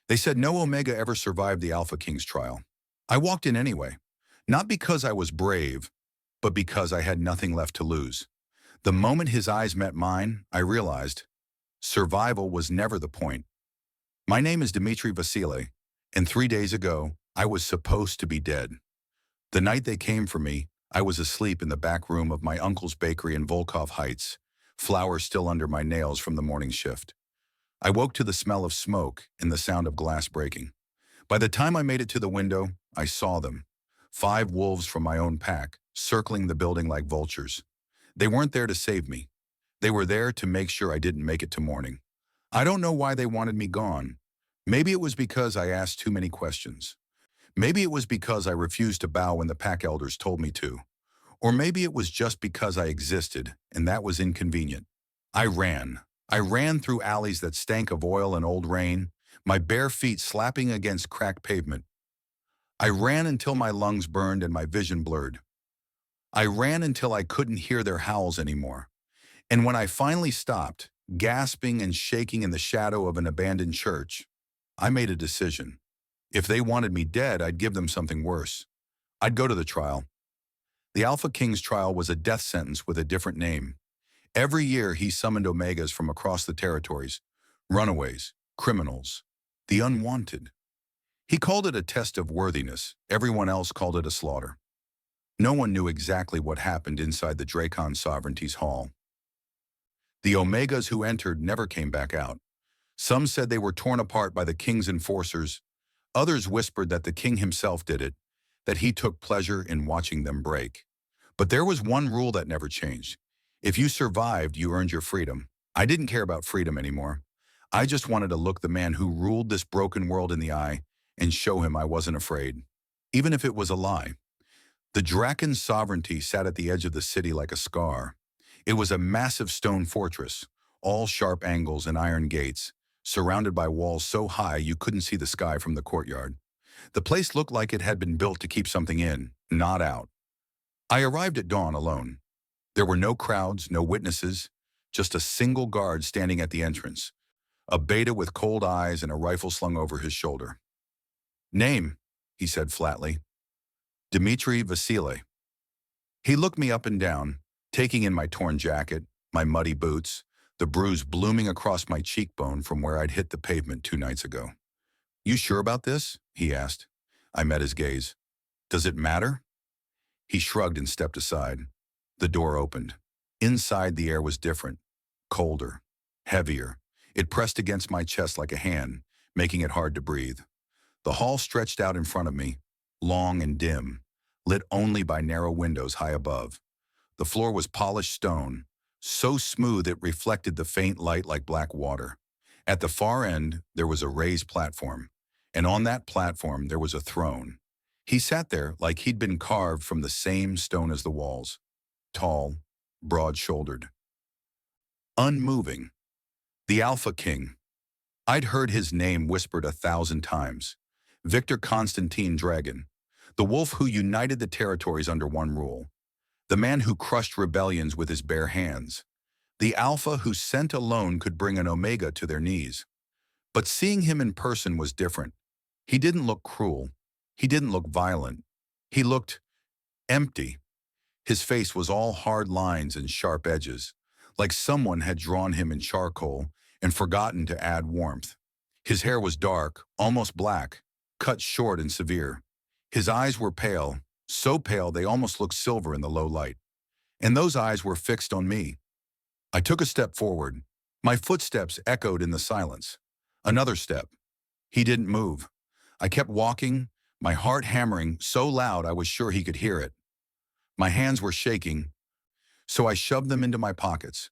They said no Omega ever survived the Alpha King's trial. I walked in anyway, not because I was brave, but because I had nothing left to lose. The moment his eyes met mine, I realized survival was never the point. My name is Dimitri Vasile, and 3 days ago, I was supposed to be dead. The night they came for me, I was asleep in the back room of my uncle's bakery in Volkov Heights, flowers still under my nails from the morning shift. I woke to the smell of smoke and the sound of glass breaking. By the time I made it to the window, I saw them. 5 wolves from my own pack, circling the building like vultures. They weren't there to save me. They were there to make sure I didn't make it to morning. I don't know why they wanted me gone. Maybe it was because I asked too many questions. Maybe it was because I refused to bow when the pack elders told me to. Or maybe it was just because I existed, and that was inconvenient. I ran. I ran through alleys that stank of oil and old rain, my bare feet slapping against cracked pavement. I ran until my lungs burned and my vision blurred. I ran until I couldn't hear their howls anymore. And when I finally stopped, gasping and shaking in the shadow of an abandoned church, I made a decision. If they wanted me dead, I'd give them something worse. I'd go to the trial. The Alpha King's trial was a death sentence with a different name. Every year he summoned Omegas from across the territories, runaways, criminals, the unwanted. He called it a test of worthiness. Everyone else called it a slaughter. No one knew exactly what happened inside the Dragan Sovereignty's hall. The Omegas who entered never came back out. Some said they were torn apart by the king's enforcers. Others whispered that the king himself did it, that he took pleasure in watching them break. But there was one rule that never changed. If you survived, you earned your freedom. I didn't care about freedom anymore. I just wanted to look the man who ruled this broken world in the eye and show him I wasn't afraid, even if it was a lie. The Drakan sovereignty sat at the edge of the city like a scar. It was a massive stone fortress, all sharp angles and iron gates, surrounded by walls so high you couldn't see the sky from the courtyard. The place looked like it had been built to keep something in, not out. I arrived at dawn alone. There were no crowds, no witnesses, just a single guard standing at the entrance, a beta with cold eyes and a rifle slung over his shoulder. "Name," he said flatly. "Dimitri Vasile." He looked me up and down, taking in my torn jacket, my muddy boots, the bruise blooming across my cheekbone from where I'd hit the pavement 2 nights ago. "You sure about this?" he asked. I met his gaze. "Does it matter?" He shrugged and stepped aside. The door opened. Inside, the air was different, colder, heavier. It pressed against my chest like a hand, making it hard to breathe. The hall stretched out in front of me, long and dim, lit only by narrow windows high above. The floor was polished stone, so smooth it reflected the faint light like black water. At the far end, there was a raised platform, and on that platform there was a throne. He sat there like he'd been carved from the same stone as the walls, tall, broad-shouldered, unmoving. The Alpha King. I'd heard his name whispered 1,000 times. Viktor Dragan, the wolf who united the territories under one rule, the man who crushed rebellions with his bare hands, the Alpha whose scent alone could bring an Omega to their knees. But seeing him in person was different. He didn't look cruel. He didn't look violent. He looked empty. His face was all hard lines and sharp edges, like someone had drawn him in charcoal and forgotten to add warmth. His hair was dark, almost black, cut short and severe. His eyes were pale, so pale they almost looked silver in the low light. And those eyes were fixed on me. I took a step forward. My footsteps echoed in the silence. Another step. He didn't move. I kept walking, my heart hammering so loud I was sure he could hear it. My hands were shaking, so I shoved them into my pockets.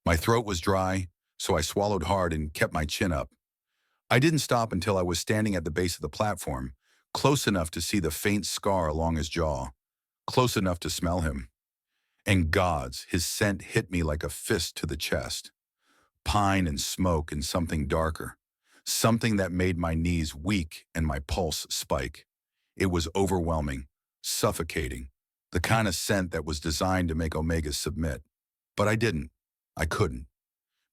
My throat was dry, so I swallowed hard and kept my chin up. I didn't stop until I was standing at the base of the platform, close enough to see the faint scar along his jaw, close enough to smell him. And gods, his scent hit me like a fist to the chest. Pine and smoke and something darker, something that made my knees weak and my pulse spike. It was overwhelming, suffocating, the kind of scent that was designed to make Omegas submit. But I didn't. I couldn't.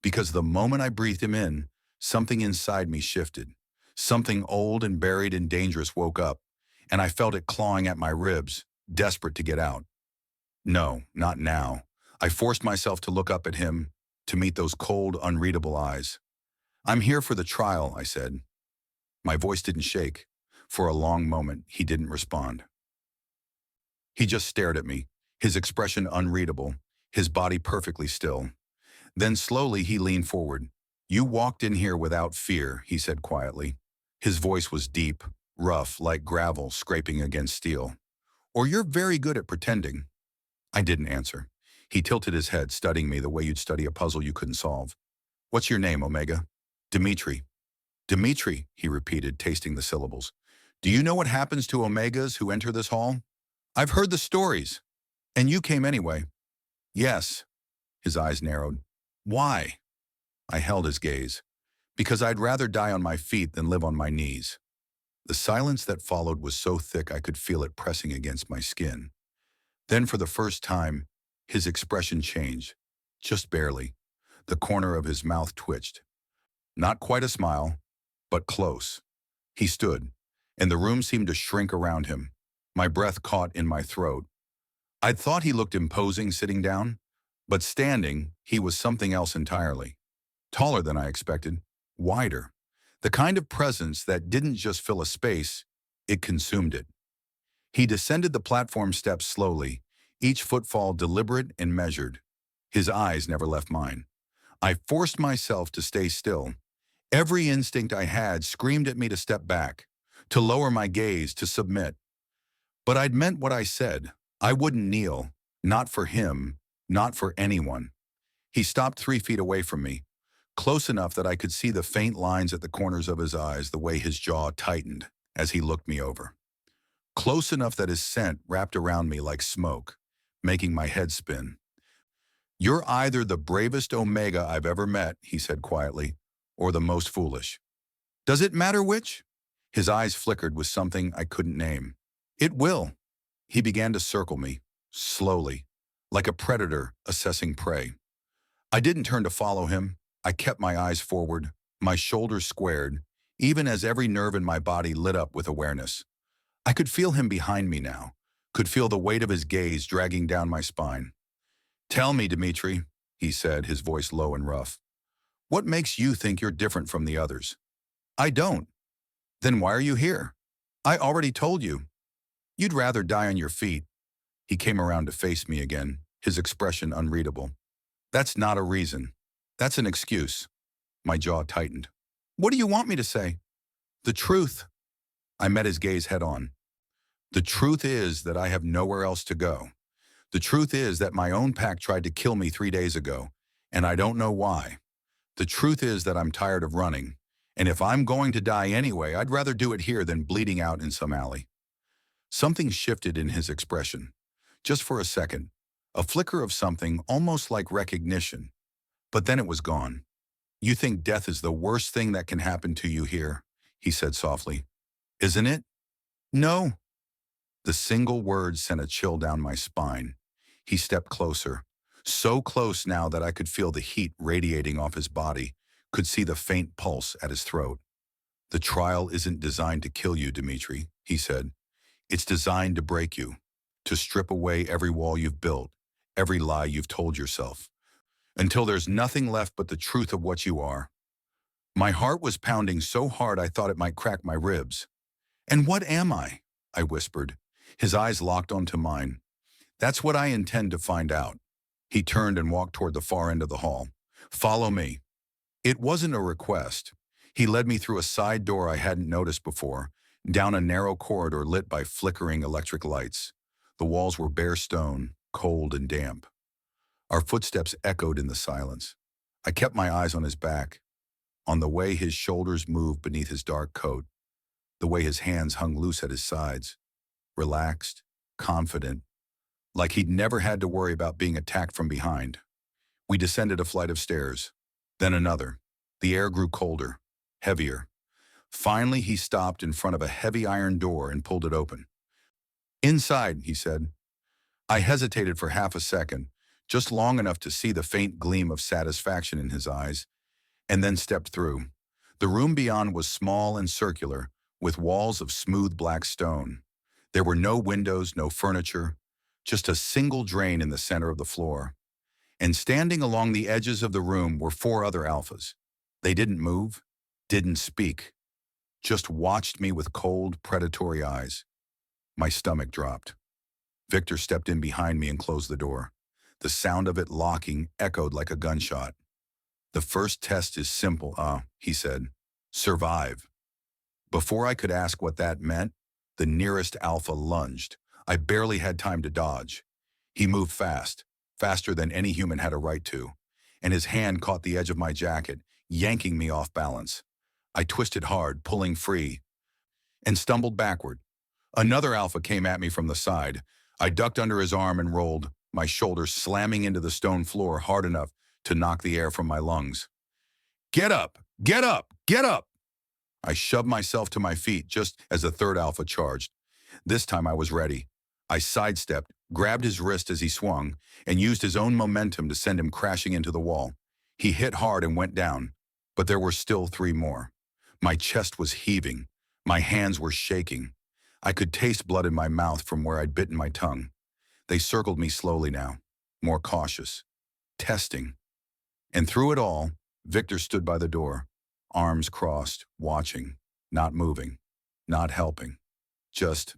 Because the moment I breathed him in, something inside me shifted. Something old and buried and dangerous woke up, and I felt it clawing at my ribs, desperate to get out. No, not now. I forced myself to look up at him, to meet those cold, unreadable eyes. "I'm here for the trial," I said. My voice didn't shake. For a long moment, he didn't respond. He just stared at me, his expression unreadable, his body perfectly still. Then slowly he leaned forward. "You walked in here without fear," he said quietly. His voice was deep, rough, like gravel scraping against steel. "Or you're very good at pretending." I didn't answer. He tilted his head, studying me the way you'd study a puzzle you couldn't solve. "What's your name, Omega?" "Dimitri." "Dimitri," he repeated, tasting the syllables. "Do you know what happens to Omegas who enter this hall?" "I've heard the stories." "And you came anyway." "Yes." His eyes narrowed. "Why?" I held his gaze. "Because I'd rather die on my feet than live on my knees." The silence that followed was so thick I could feel it pressing against my skin. Then for the first time, his expression changed. Just barely. The corner of his mouth twitched. Not quite a smile, but close. He stood, and the room seemed to shrink around him. My breath caught in my throat. I'd thought he looked imposing sitting down, but standing, he was something else entirely. Taller than I expected, wider. The kind of presence that didn't just fill a space, it consumed it. He descended the platform steps slowly, each footfall deliberate and measured. His eyes never left mine. I forced myself to stay still. Every instinct I had screamed at me to step back, to lower my gaze, to submit. But I'd meant what I said. I wouldn't kneel, not for him, not for anyone. He stopped 3 feet away from me, close enough that I could see the faint lines at the corners of his eyes, the way his jaw tightened as he looked me over. Close enough that his scent wrapped around me like smoke, making my head spin. "You're either the bravest Omega I've ever met," he said quietly, "or the most foolish." "Does it matter which?" His eyes flickered with something I couldn't name. "It will." He began to circle me, slowly, like a predator assessing prey. I didn't turn to follow him. I kept my eyes forward, my shoulders squared, even as every nerve in my body lit up with awareness. I could feel him behind me now, could feel the weight of his gaze dragging down my spine. "Tell me, Dimitri," he said, his voice low and rough. "What makes you think you're different from the others?" "I don't." "Then why are you here?" "I already told you." "You'd rather die on your feet." He came around to face me again, his expression unreadable. "That's not a reason. That's an excuse." My jaw tightened. "What do you want me to say?" "The truth." I met his gaze head on. "The truth is that I have nowhere else to go. The truth is that my own pack tried to kill me 3 days ago, and I don't know why. The truth is that I'm tired of running, and if I'm going to die anyway, I'd rather do it here than bleeding out in some alley." Something shifted in his expression. Just for a second, a flicker of something almost like recognition. But then it was gone. "You think death is the worst thing that can happen to you here," he said softly. "Isn't it?" "No." The single word sent a chill down my spine. He stepped closer, so close now that I could feel the heat radiating off his body, could see the faint pulse at his throat. "The trial isn't designed to kill you, Dimitri," he said. "It's designed to break you, to strip away every wall you've built, every lie you've told yourself, until there's nothing left but the truth of what you are." My heart was pounding so hard I thought it might crack my ribs. "And what am I?" I whispered. His eyes locked onto mine. "That's what I intend to find out." He turned and walked toward the far end of the hall. "Follow me." It wasn't a request. He led me through a side door I hadn't noticed before, down a narrow corridor lit by flickering electric lights. The walls were bare stone, cold and damp. Our footsteps echoed in the silence. I kept my eyes on his back, on the way his shoulders moved beneath his dark coat, the way his hands hung loose at his sides, relaxed, confident, like he'd never had to worry about being attacked from behind. We descended a flight of stairs, then another. The air grew colder, heavier. Finally, he stopped in front of a heavy iron door and pulled it open. "Inside," he said. I hesitated for half a second, just long enough to see the faint gleam of satisfaction in his eyes, and then stepped through. The room beyond was small and circular, with walls of smooth black stone. There were no windows, no furniture, just a single drain in the center of the floor. And standing along the edges of the room were four other alphas. They didn't move, didn't speak, just watched me with cold, predatory eyes. My stomach dropped. Viktor stepped in behind me and closed the door. The sound of it locking echoed like a gunshot. "The first test is simple, he said. Survive." Before I could ask what that meant, the nearest alpha lunged. I barely had time to dodge. He moved fast, faster than any human had a right to, and his hand caught the edge of my jacket, yanking me off balance. I twisted hard, pulling free, and stumbled backward. Another alpha came at me from the side. I ducked under his arm and rolled, my shoulders slamming into the stone floor hard enough to knock the air from my lungs. "Get up! Get up! Get up!" I shoved myself to my feet just as the third alpha charged. This time I was ready. I sidestepped, grabbed his wrist as he swung, and used his own momentum to send him crashing into the wall. He hit hard and went down, but there were still three more. My chest was heaving. My hands were shaking. I could taste blood in my mouth from where I'd bitten my tongue. They circled me slowly now, more cautious, testing. And through it all, Viktor stood by the door, arms crossed, watching, not moving, not helping, just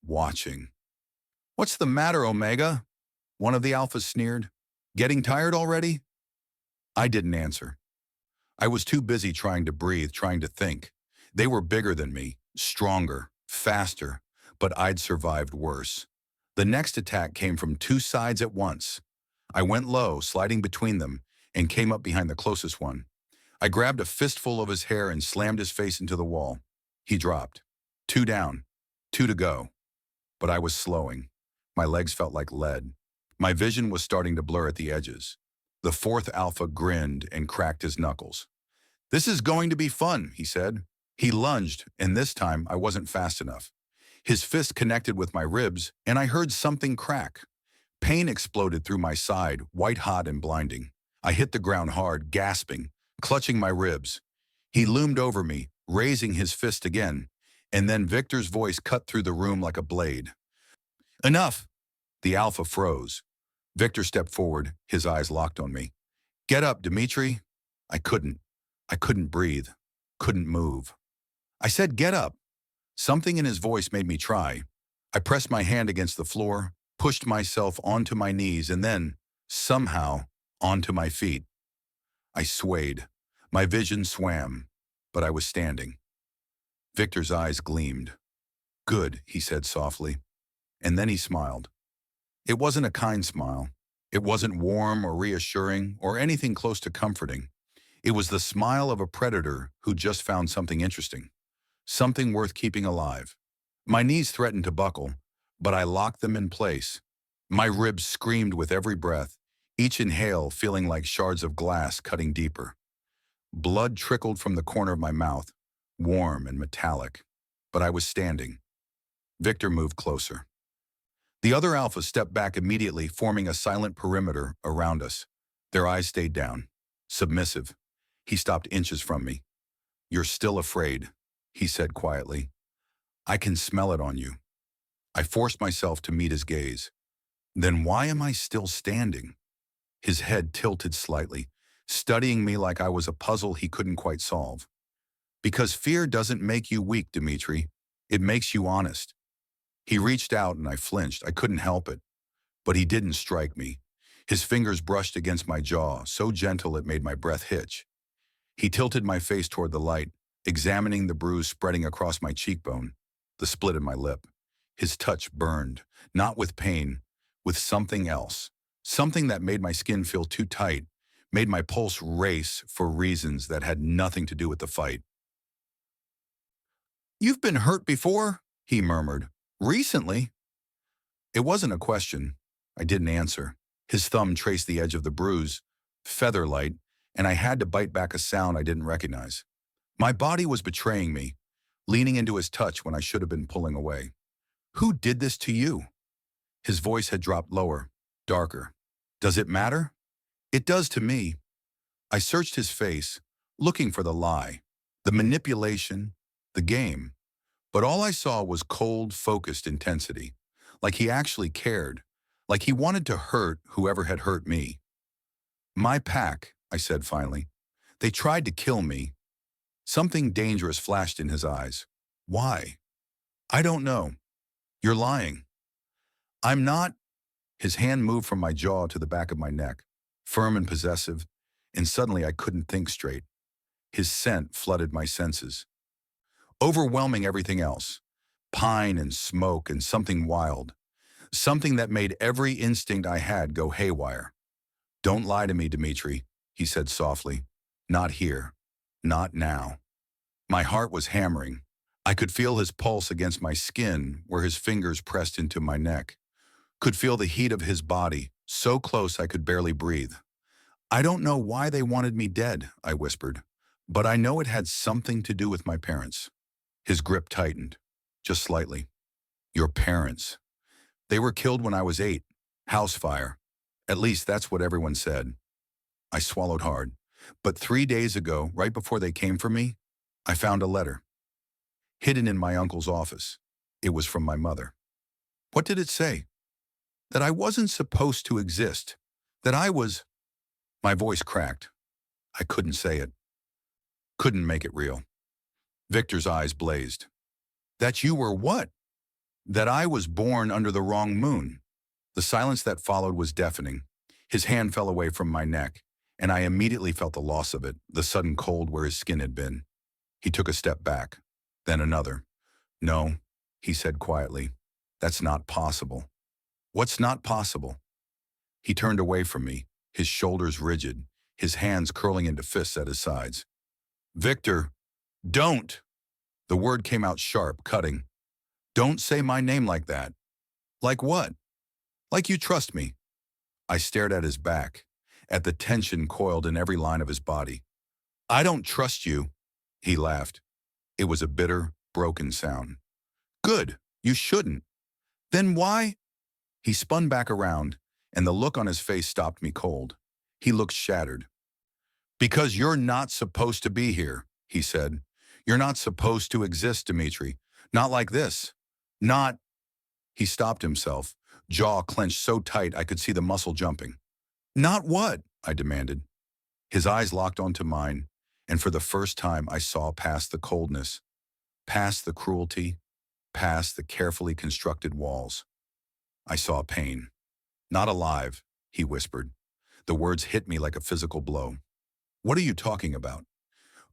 watching. "What's the matter, Omega?" one of the alphas sneered. "Getting tired already?" I didn't answer. I was too busy trying to breathe, trying to think. They were bigger than me, stronger, faster, but I'd survived worse. The next attack came from two sides at once. I went low, sliding between them, and came up behind the closest one. I grabbed a fistful of his hair and slammed his face into the wall. He dropped. Two down, two to go. But I was slowing. My legs felt like lead. My vision was starting to blur at the edges. The fourth alpha grinned and cracked his knuckles. "This is going to be fun," he said. He lunged, and this time I wasn't fast enough. His fist connected with my ribs, and I heard something crack. Pain exploded through my side, white-hot and blinding. I hit the ground hard, gasping, clutching my ribs. He loomed over me, raising his fist again, and then Viktor's voice cut through the room like a blade. "Enough!" The alpha froze. Viktor stepped forward, his eyes locked on me. "Get up, Dimitri." I couldn't. I couldn't breathe, couldn't move. I said, "Get up." Something in his voice made me try. I pressed my hand against the floor, pushed myself onto my knees, and then, somehow, onto my feet. I swayed. My vision swam, but I was standing. Viktor's eyes gleamed. "Good," he said softly, and then he smiled. It wasn't a kind smile. It wasn't warm or reassuring or anything close to comforting. It was the smile of a predator who just found something interesting, something worth keeping alive. My knees threatened to buckle, but I locked them in place. My ribs screamed with every breath, each inhale feeling like shards of glass cutting deeper. Blood trickled from the corner of my mouth, warm and metallic, but I was standing. Viktor moved closer. The other alphas stepped back immediately, forming a silent perimeter around us. Their eyes stayed down, submissive. He stopped inches from me. "You're still afraid," he said quietly. "I can smell it on you." I forced myself to meet his gaze. Then why am I still standing? His head tilted slightly, studying me like I was a puzzle he couldn't quite solve. "Because fear doesn't make you weak, Dimitri. It makes you honest." He reached out and I flinched. I couldn't help it. But he didn't strike me. His fingers brushed against my jaw, so gentle it made my breath hitch. He tilted my face toward the light, examining the bruise spreading across my cheekbone, the split in my lip. His touch burned, not with pain, with something else. Something that made my skin feel too tight, made my pulse race for reasons that had nothing to do with the fight. "You've been hurt before?" he murmured. "Recently?" It wasn't a question. I didn't answer. His thumb traced the edge of the bruise, feather-light, and I had to bite back a sound I didn't recognize. My body was betraying me, leaning into his touch when I should have been pulling away. "Who did this to you?" His voice had dropped lower, darker. "Does it matter?" "It does to me." I searched his face, looking for the lie. The manipulation, the game. But all I saw was cold, focused intensity. Like he actually cared. Like he wanted to hurt whoever had hurt me. My pack, I said finally. They tried to kill me. Something dangerous flashed in his eyes. Why? I don't know. You're lying. I'm not. His hand moved from my jaw to the back of my neck, firm and possessive, and suddenly I couldn't think straight. His scent flooded my senses, overwhelming everything else. Pine and smoke and something wild. Something that made every instinct I had go haywire. Don't lie to me, Dimitri, he said softly. Not here. Not now. My heart was hammering. I could feel his pulse against my skin where his fingers pressed into my neck. Could feel the heat of his body, so close I could barely breathe. I don't know why they wanted me dead, I whispered, but I know it had something to do with my parents. His grip tightened, just slightly. Your parents. They were killed when I was 8. House fire. At least that's what everyone said. I swallowed hard. But 3 days ago, right before they came for me, I found a letter. Hidden in my uncle's office. It was from my mother. What did it say? That I wasn't supposed to exist. That I was... My voice cracked. I couldn't say it. Couldn't make it real. Victor's eyes blazed. That you were what? That I was born under the wrong moon. The silence that followed was deafening. His hand fell away from my neck, and I immediately felt the loss of it, the sudden cold where his skin had been. He took a step back, then another. No, he said quietly. That's not possible. What's not possible? He turned away from me, his shoulders rigid, his hands curling into fists at his sides. Victor, don't! The word came out sharp, cutting. Don't say my name like that. Like what? Like you trust me. I stared at his back, at the tension coiled in every line of his body. I don't trust you, he laughed. It was a bitter, broken sound. Good, you shouldn't. Then why? He spun back around, and the look on his face stopped me cold. He looked shattered. Because you're not supposed to be here, he said. You're not supposed to exist, Dimitri. Not like this. Not... He stopped himself, jaw clenched so tight I could see the muscle jumping. Not what? I demanded. His eyes locked onto mine, and for the first time I saw past the coldness, past the cruelty, past the carefully constructed walls. I saw pain. Not alive, he whispered. The words hit me like a physical blow. What are you talking about?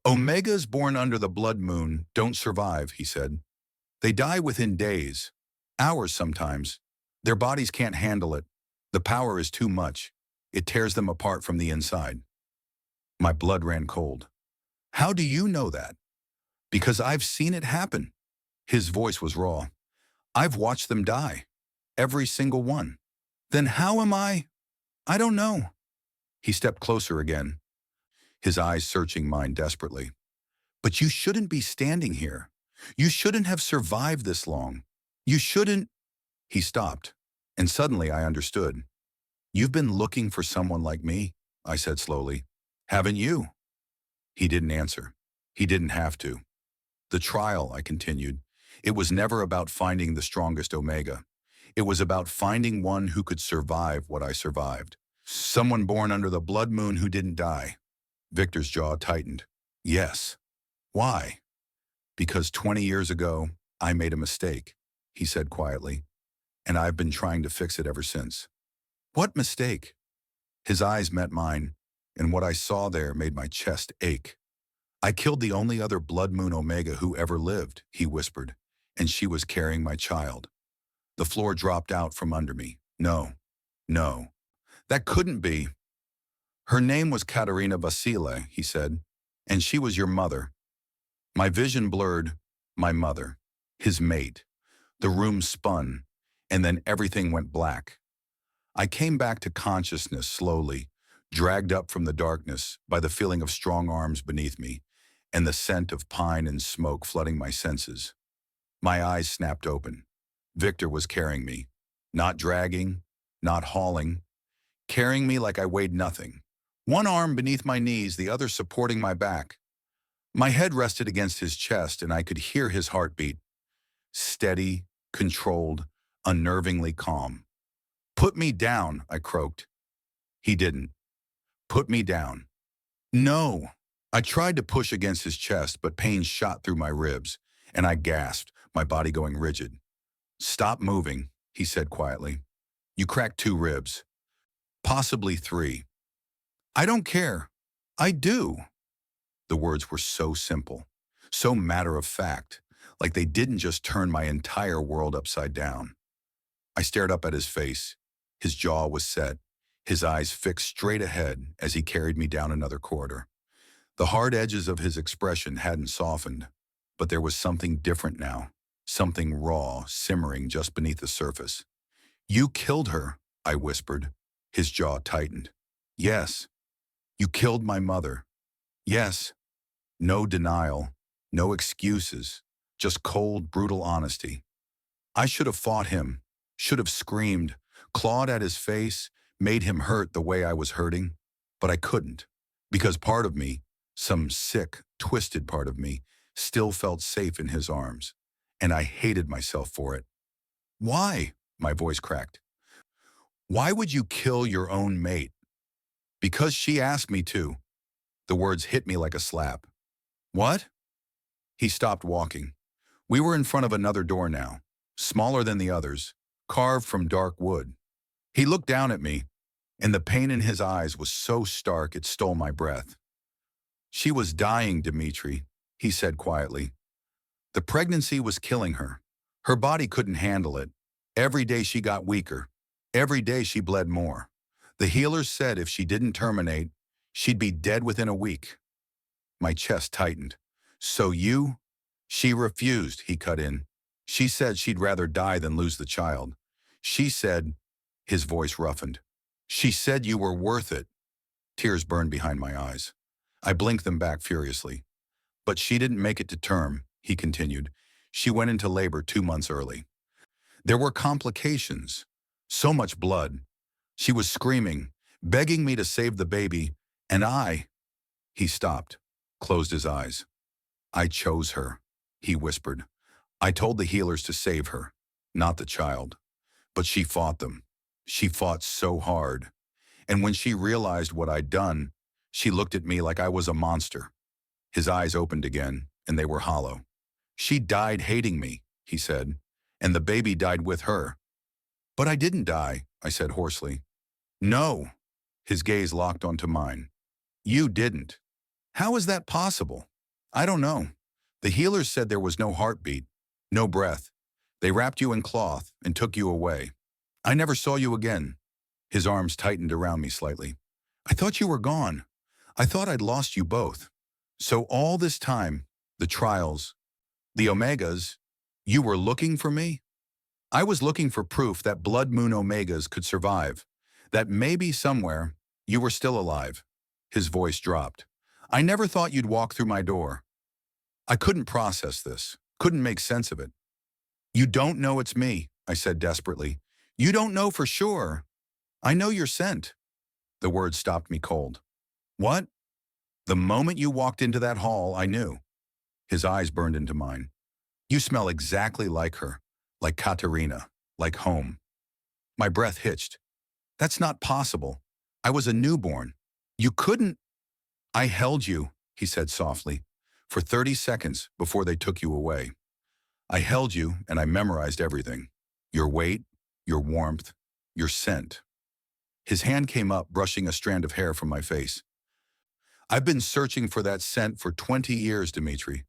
Omegas born under the blood moon don't survive, he said. They die within days, hours sometimes. Their bodies can't handle it. The power is too much. It tears them apart from the inside. My blood ran cold. How do you know that? Because I've seen it happen. His voice was raw. I've watched them die. Every single one. Then how am I? I don't know. He stepped closer again, his eyes searching mine desperately. But you shouldn't be standing here. You shouldn't have survived this long. You shouldn't... He stopped, and suddenly I understood. You've been looking for someone like me, I said slowly. Haven't you? He didn't answer. He didn't have to. The trial, I continued. It was never about finding the strongest Omega. It was about finding one who could survive what I survived. Someone born under the blood moon who didn't die. Victor's jaw tightened. Yes. Why? Because 20 years ago, I made a mistake, he said quietly, and I've been trying to fix it ever since. What mistake? His eyes met mine, and what I saw there made my chest ache. I killed the only other blood moon Omega who ever lived, he whispered, and she was carrying my child. The floor dropped out from under me. No, no, that couldn't be. Her name was Katerina Vasile, he said, and she was your mother. My vision blurred. My mother, his mate. The room spun, and then everything went black. I came back to consciousness slowly, dragged up from the darkness by the feeling of strong arms beneath me and the scent of pine and smoke flooding my senses. My eyes snapped open. Victor was carrying me, not dragging, not hauling, carrying me like I weighed nothing. One arm beneath my knees, the other supporting my back. My head rested against his chest and I could hear his heartbeat. Steady, controlled, unnervingly calm. "Put me down," I croaked. He didn't. "Put me down." "No." I tried to push against his chest, but pain shot through my ribs, and I gasped, my body going rigid. "Stop moving," he said quietly. "You cracked 2 ribs. Possibly 3. "I don't care. I do." The words were so simple, so matter-of-fact, like they didn't just turn my entire world upside down. I stared up at his face. His jaw was set, his eyes fixed straight ahead as he carried me down another corridor. The hard edges of his expression hadn't softened, but there was something different now, something raw, simmering just beneath the surface. "You killed her," I whispered. His jaw tightened. "Yes." "You killed my mother." "Yes." No denial, no excuses, just cold, brutal honesty. I should have fought him, should have screamed, clawed at his face, made him hurt the way I was hurting, but I couldn't, because part of me, some sick, twisted part of me, still felt safe in his arms, and I hated myself for it. "Why?" My voice cracked. "Why would you kill your own mate?" "Because she asked me to." The words hit me like a slap. "What?" He stopped walking. We were in front of another door now, smaller than the others, carved from dark wood. He looked down at me, and the pain in his eyes was so stark it stole my breath. "She was dying, Dimitri," he said quietly. "The pregnancy was killing her. Her body couldn't handle it. Every day she got weaker. Every day she bled more. The healers said if she didn't terminate, she'd be dead within a week." My chest tightened. "So you—" "She refused," he cut in. "She said she'd rather die than lose the child. She said—" His voice roughened. "She said you were worth it." Tears burned behind my eyes. I blinked them back furiously. "But she didn't make it to term," he continued. "She went into labor 2 months early. There were complications. So much blood. She was screaming, begging me to save the baby, and I—" He stopped, closed his eyes. "I chose her," he whispered. "I told the healers to save her, not the child. But she fought them. She fought so hard. And when she realized what I'd done, she looked at me like I was a monster." His eyes opened again, and they were hollow. "She died hating me," he said, "and the baby died with her." "But I didn't die," I said hoarsely. "No." His gaze locked onto mine. "You didn't. How is that possible?" "I don't know. The healers said there was no heartbeat, no breath. They wrapped you in cloth and took you away. I never saw you again." His arms tightened around me slightly. "I thought you were gone. I thought I'd lost you both. So all this time, the trials, the omegas, you were looking for me?" "I was looking for proof that Blood Moon Omegas could survive, that maybe somewhere you were still alive." His voice dropped. "I never thought you'd walk through my door." I couldn't process this, couldn't make sense of it. "You don't know it's me," I said desperately. "You don't know for sure. I know you're sent." The words stopped me cold. "What?" "The moment you walked into that hall, I knew." His eyes burned into mine. "You smell exactly like her, like Katerina, like home." My breath hitched. "That's not possible. I was a newborn. You couldn't—" "I held you," he said softly, "for 30 seconds before they took you away. I held you and I memorized everything. Your weight, your warmth, your scent." His hand came up, brushing a strand of hair from my face. "I've been searching for that scent for 20 years, Dimitri.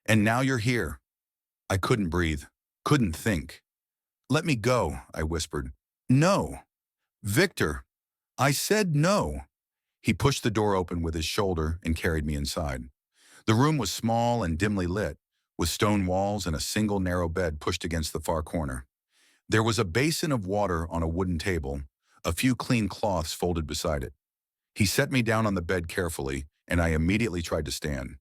And now you're here." I couldn't breathe, couldn't think. "Let me go," I whispered. "No." "Viktor." "I said no." He pushed the door open with his shoulder and carried me inside. The room was small and dimly lit, with stone walls and a single narrow bed pushed against the far corner. There was a basin of water on a wooden table, a few clean cloths folded beside it. He set me down on the bed carefully, and I immediately tried to stand.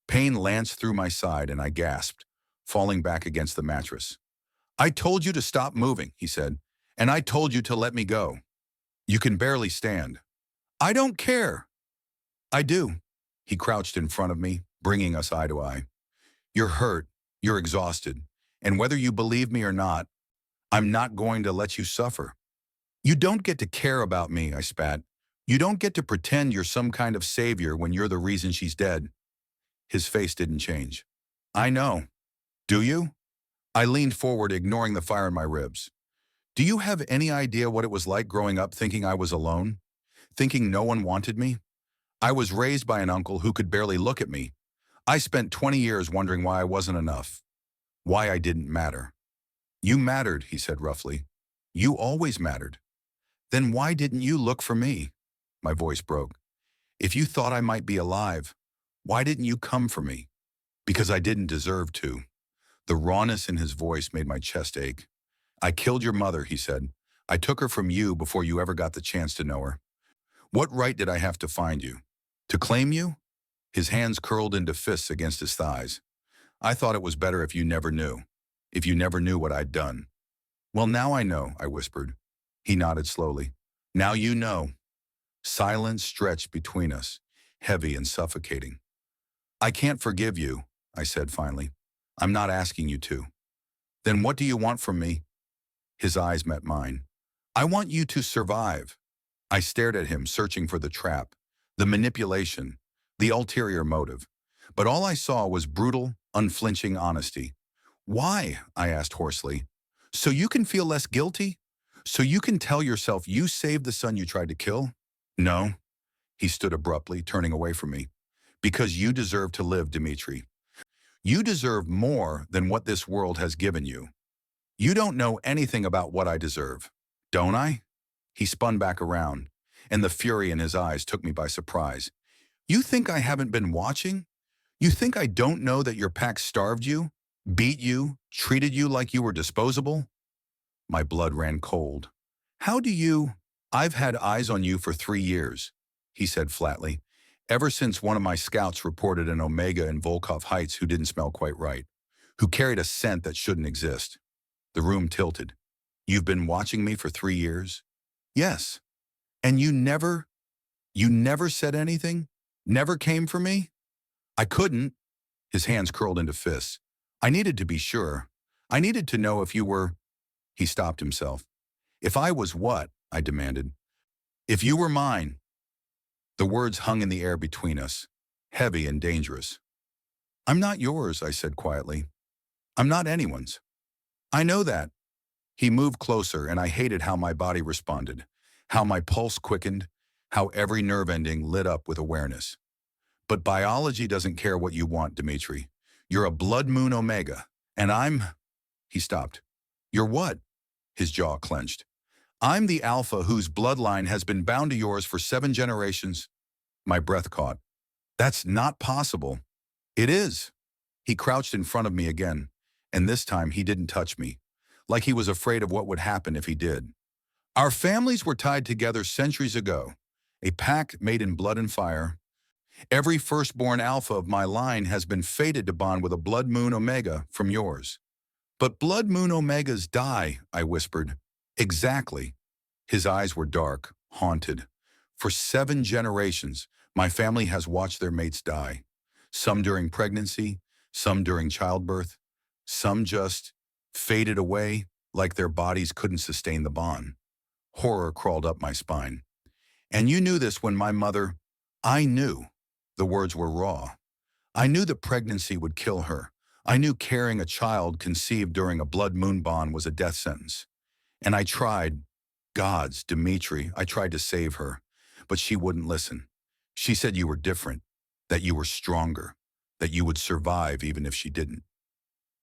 Pain lanced through my side and I gasped, falling back against the mattress. "I told you to stop moving," he said, "and I told you to let me go. You can barely stand." "I don't care." "I do." He crouched in front of me, bringing us eye to eye. You're hurt, you're exhausted, and whether you believe me or not, I'm not going to let you suffer. You don't get to care about me, I spat. You don't get to pretend you're some kind of savior when you're the reason she's dead. His face didn't change. I know. Do you? I leaned forward, ignoring the fire in my ribs. Do you have any idea what it was like growing up thinking I was alone? Thinking no one wanted me? I was raised by an uncle who could barely look at me. I spent 20 years wondering why I wasn't enough. Why I didn't matter. You mattered, he said roughly. You always mattered. Then why didn't you look for me? My voice broke. If you thought I might be alive, why didn't you come for me? Because I didn't deserve to. The rawness in his voice made my chest ache. I killed your mother, he said. I took her from you before you ever got the chance to know her. What right did I have to find you? To claim you? His hands curled into fists against his thighs. I thought it was better if you never knew. If you never knew what I'd done. Well, now I know, I whispered. He nodded slowly. Now you know. Silence stretched between us, heavy and suffocating. I can't forgive you, I said finally. I'm not asking you to. Then what do you want from me? His eyes met mine. I want you to survive. I stared at him, searching for the trap, the manipulation, the ulterior motive. But all I saw was brutal, unflinching honesty. Why? I asked hoarsely. So you can feel less guilty? So you can tell yourself you saved the son you tried to kill? No. He stood abruptly, turning away from me. Because you deserve to live, Dimitri. You deserve more than what this world has given you. You don't know anything about what I deserve, don't I? He spun back around, and the fury in his eyes took me by surprise. You think I haven't been watching? You think I don't know that your pack starved you, beat you, treated you like you were disposable? My blood ran cold. How do you? I've had eyes on you for 3 years, he said flatly. Ever since one of my scouts reported an Omega in Volkov Heights who didn't smell quite right, who carried a scent that shouldn't exist. The room tilted. You've been watching me for 3 years? Yes. And you never said anything? Never came for me? I couldn't. His hands curled into fists. I needed to be sure. I needed to know if you were. He stopped himself. If I was what? I demanded. If you were mine. The words hung in the air between us, heavy and dangerous. I'm not yours, I said quietly. I'm not anyone's. I know that. He moved closer, and I hated how my body responded, how my pulse quickened, how every nerve ending lit up with awareness. But biology doesn't care what you want, Dimitri. You're a blood moon Omega, and I'm. He stopped. You're what? His jaw clenched. I'm the alpha whose bloodline has been bound to yours for 7 generations. My breath caught. That's not possible. It is. He crouched in front of me again, and this time he didn't touch me, like he was afraid of what would happen if he did. Our families were tied together centuries ago, a pact made in blood and fire. Every firstborn alpha of my line has been fated to bond with a blood moon Omega from yours. But blood moon Omegas die, I whispered. Exactly. His eyes were dark, haunted. For 7 generations, my family has watched their mates die. Some during pregnancy, some during childbirth, some just faded away like their bodies couldn't sustain the bond. Horror crawled up my spine. And you knew this when my mother. I knew. The words were raw. I knew that pregnancy would kill her. I knew carrying a child conceived during a blood moon bond was a death sentence. And I tried, gods, Dimitri, I tried to save her, but she wouldn't listen. She said you were different, that you were stronger, that you would survive even if she didn't.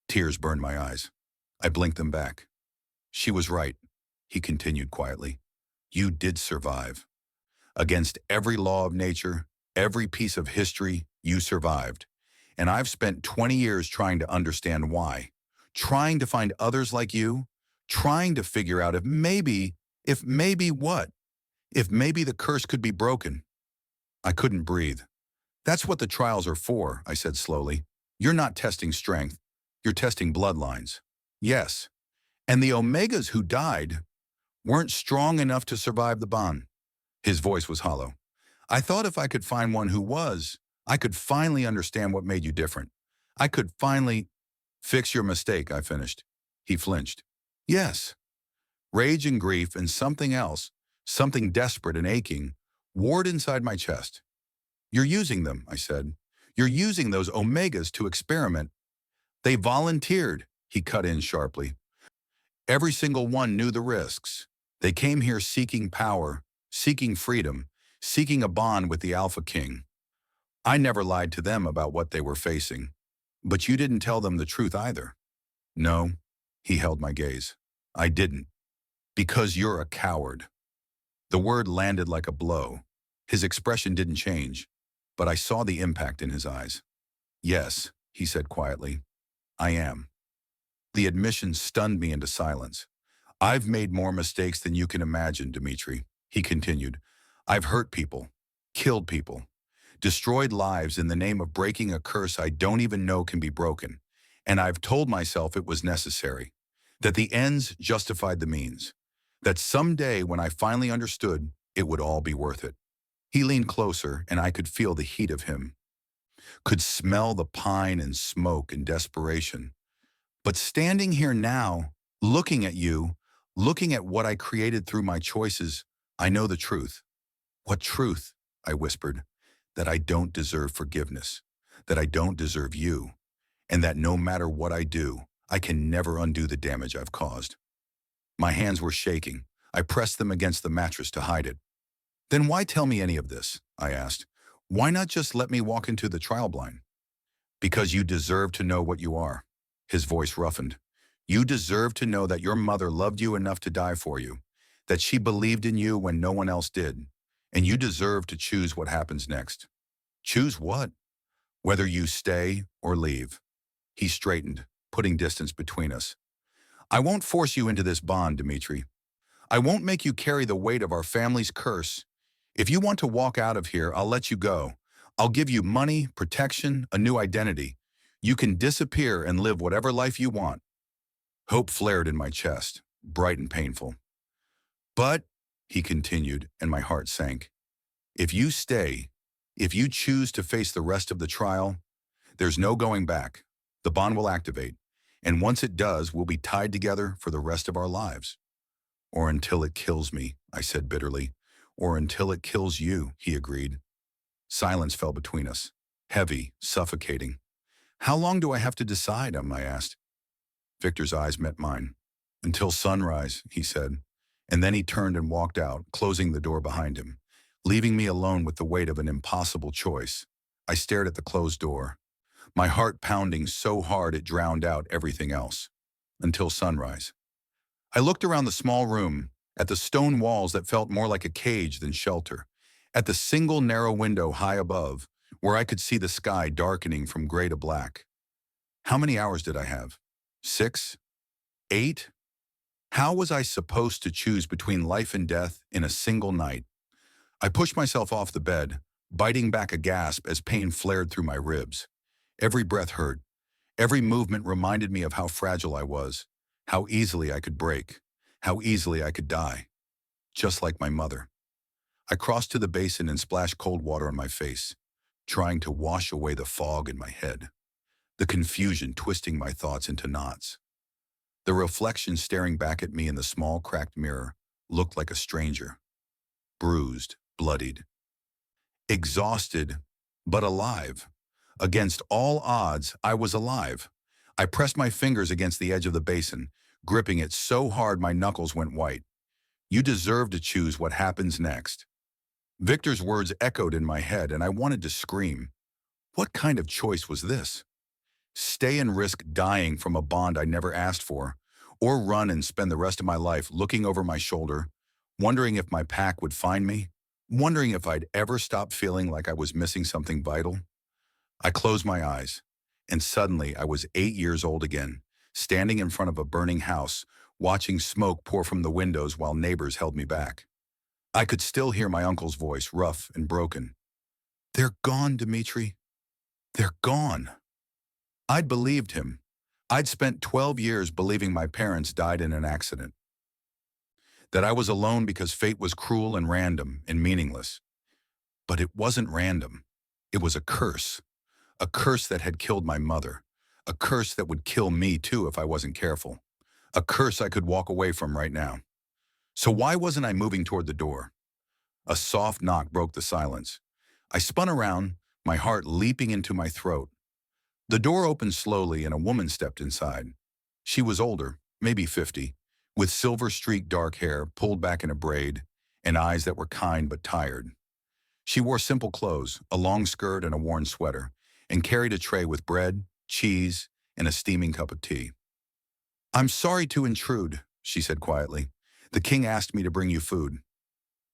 Tears burned my eyes. I blinked them back. She was right, he continued quietly. You did survive. Against every law of nature, every piece of history, you survived. And I've spent 20 years trying to understand why, trying to find others like you, trying to figure out if maybe what? If maybe the curse could be broken. I couldn't breathe. That's what the trials are for, I said slowly. You're not testing strength. You're testing bloodlines. Yes. And the Omegas who died weren't strong enough to survive the bond. His voice was hollow. I thought if I could find one who was, I could finally understand what made you different. I could finally fix your mistake, I finished. He flinched. Yes. Rage and grief and something else, something desperate and aching, warred inside my chest. You're using them, I said. You're using those omegas to experiment. They volunteered, he cut in sharply. Every single one knew the risks. They came here seeking power, seeking freedom, seeking a bond with the Alpha King. I never lied to them about what they were facing. But you didn't tell them the truth either. No, he held my gaze. I didn't. Because you're a coward. The word landed like a blow. His expression didn't change, but I saw the impact in his eyes. Yes, he said quietly, I am. The admission stunned me into silence. I've made more mistakes than you can imagine, Dimitri, he continued. I've hurt people, killed people, destroyed lives in the name of breaking a curse I don't even know can be broken. And I've told myself it was necessary, that the ends justified the means, that someday when I finally understood, it would all be worth it. He leaned closer and I could feel the heat of him, could smell the pine and smoke and desperation. But standing here now, looking at you, looking at what I created through my choices, I know the truth. What truth? I whispered. That I don't deserve forgiveness, that I don't deserve you, and that no matter what I do, I can never undo the damage I've caused. My hands were shaking. I pressed them against the mattress to hide it. Then why tell me any of this? I asked. Why not just let me walk into the trial blind? Because you deserve to know what you are. His voice roughened. You deserve to know that your mother loved you enough to die for you, that she believed in you when no one else did, and you deserve to choose what happens next. Choose what? Whether you stay or leave. He straightened, putting distance between us. I won't force you into this bond, Dimitri. I won't make you carry the weight of our family's curse. If you want to walk out of here, I'll let you go. I'll give you money, protection, a new identity. You can disappear and live whatever life you want. Hope flared in my chest, bright and painful. But, he continued, and my heart sank, if you stay, if you choose to face the rest of the trial, there's no going back. The bond will activate, and once it does, we'll be tied together for the rest of our lives. Or until it kills me, I said bitterly. Or until it kills you, he agreed. Silence fell between us, heavy, suffocating. How long do I have to decide, I asked. Victor's eyes met mine. Until sunrise, he said, and then he turned and walked out, closing the door behind him, leaving me alone with the weight of an impossible choice. I stared at the closed door, my heart pounding so hard it drowned out everything else. Until sunrise. I looked around the small room, at the stone walls that felt more like a cage than shelter, at the single narrow window high above, where I could see the sky darkening from gray to black. How many hours did I have? 6? 8? How was I supposed to choose between life and death in a single night? I pushed myself off the bed, biting back a gasp as pain flared through my ribs. Every breath hurt. Every movement reminded me of how fragile I was, how easily I could break, how easily I could die. Just like my mother. I crossed to the basin and splashed cold water on my face, trying to wash away the fog in my head, the confusion twisting my thoughts into knots. The reflection staring back at me in the small cracked mirror looked like a stranger, bruised, bloodied, exhausted, but alive. Against all odds, I was alive. I pressed my fingers against the edge of the basin, gripping it so hard my knuckles went white. You deserve to choose what happens next. Victor's words echoed in my head, and I wanted to scream. What kind of choice was this? Stay and risk dying from a bond I never asked for, or run and spend the rest of my life looking over my shoulder, wondering if my pack would find me, wondering if I'd ever stop feeling like I was missing something vital. I closed my eyes, and suddenly I was 8 years old again, standing in front of a burning house, watching smoke pour from the windows while neighbors held me back. I could still hear my uncle's voice, rough and broken. They're gone, Dimitri. They're gone. I'd believed him. I'd spent 12 years believing my parents died in an accident. That I was alone because fate was cruel and random and meaningless. But it wasn't random. It was a curse that had killed my mother, a curse that would kill me too if I wasn't careful, a curse I could walk away from right now. So why wasn't I moving toward the door? A soft knock broke the silence. I spun around, my heart leaping into my throat. The door opened slowly and a woman stepped inside. She was older, maybe 50, with silver-streaked dark hair pulled back in a braid and eyes that were kind but tired. She wore simple clothes, a long skirt and a worn sweater, and carried a tray with bread, cheese, and a steaming cup of tea. "I'm sorry to intrude," she said quietly. "The king asked me to bring you food."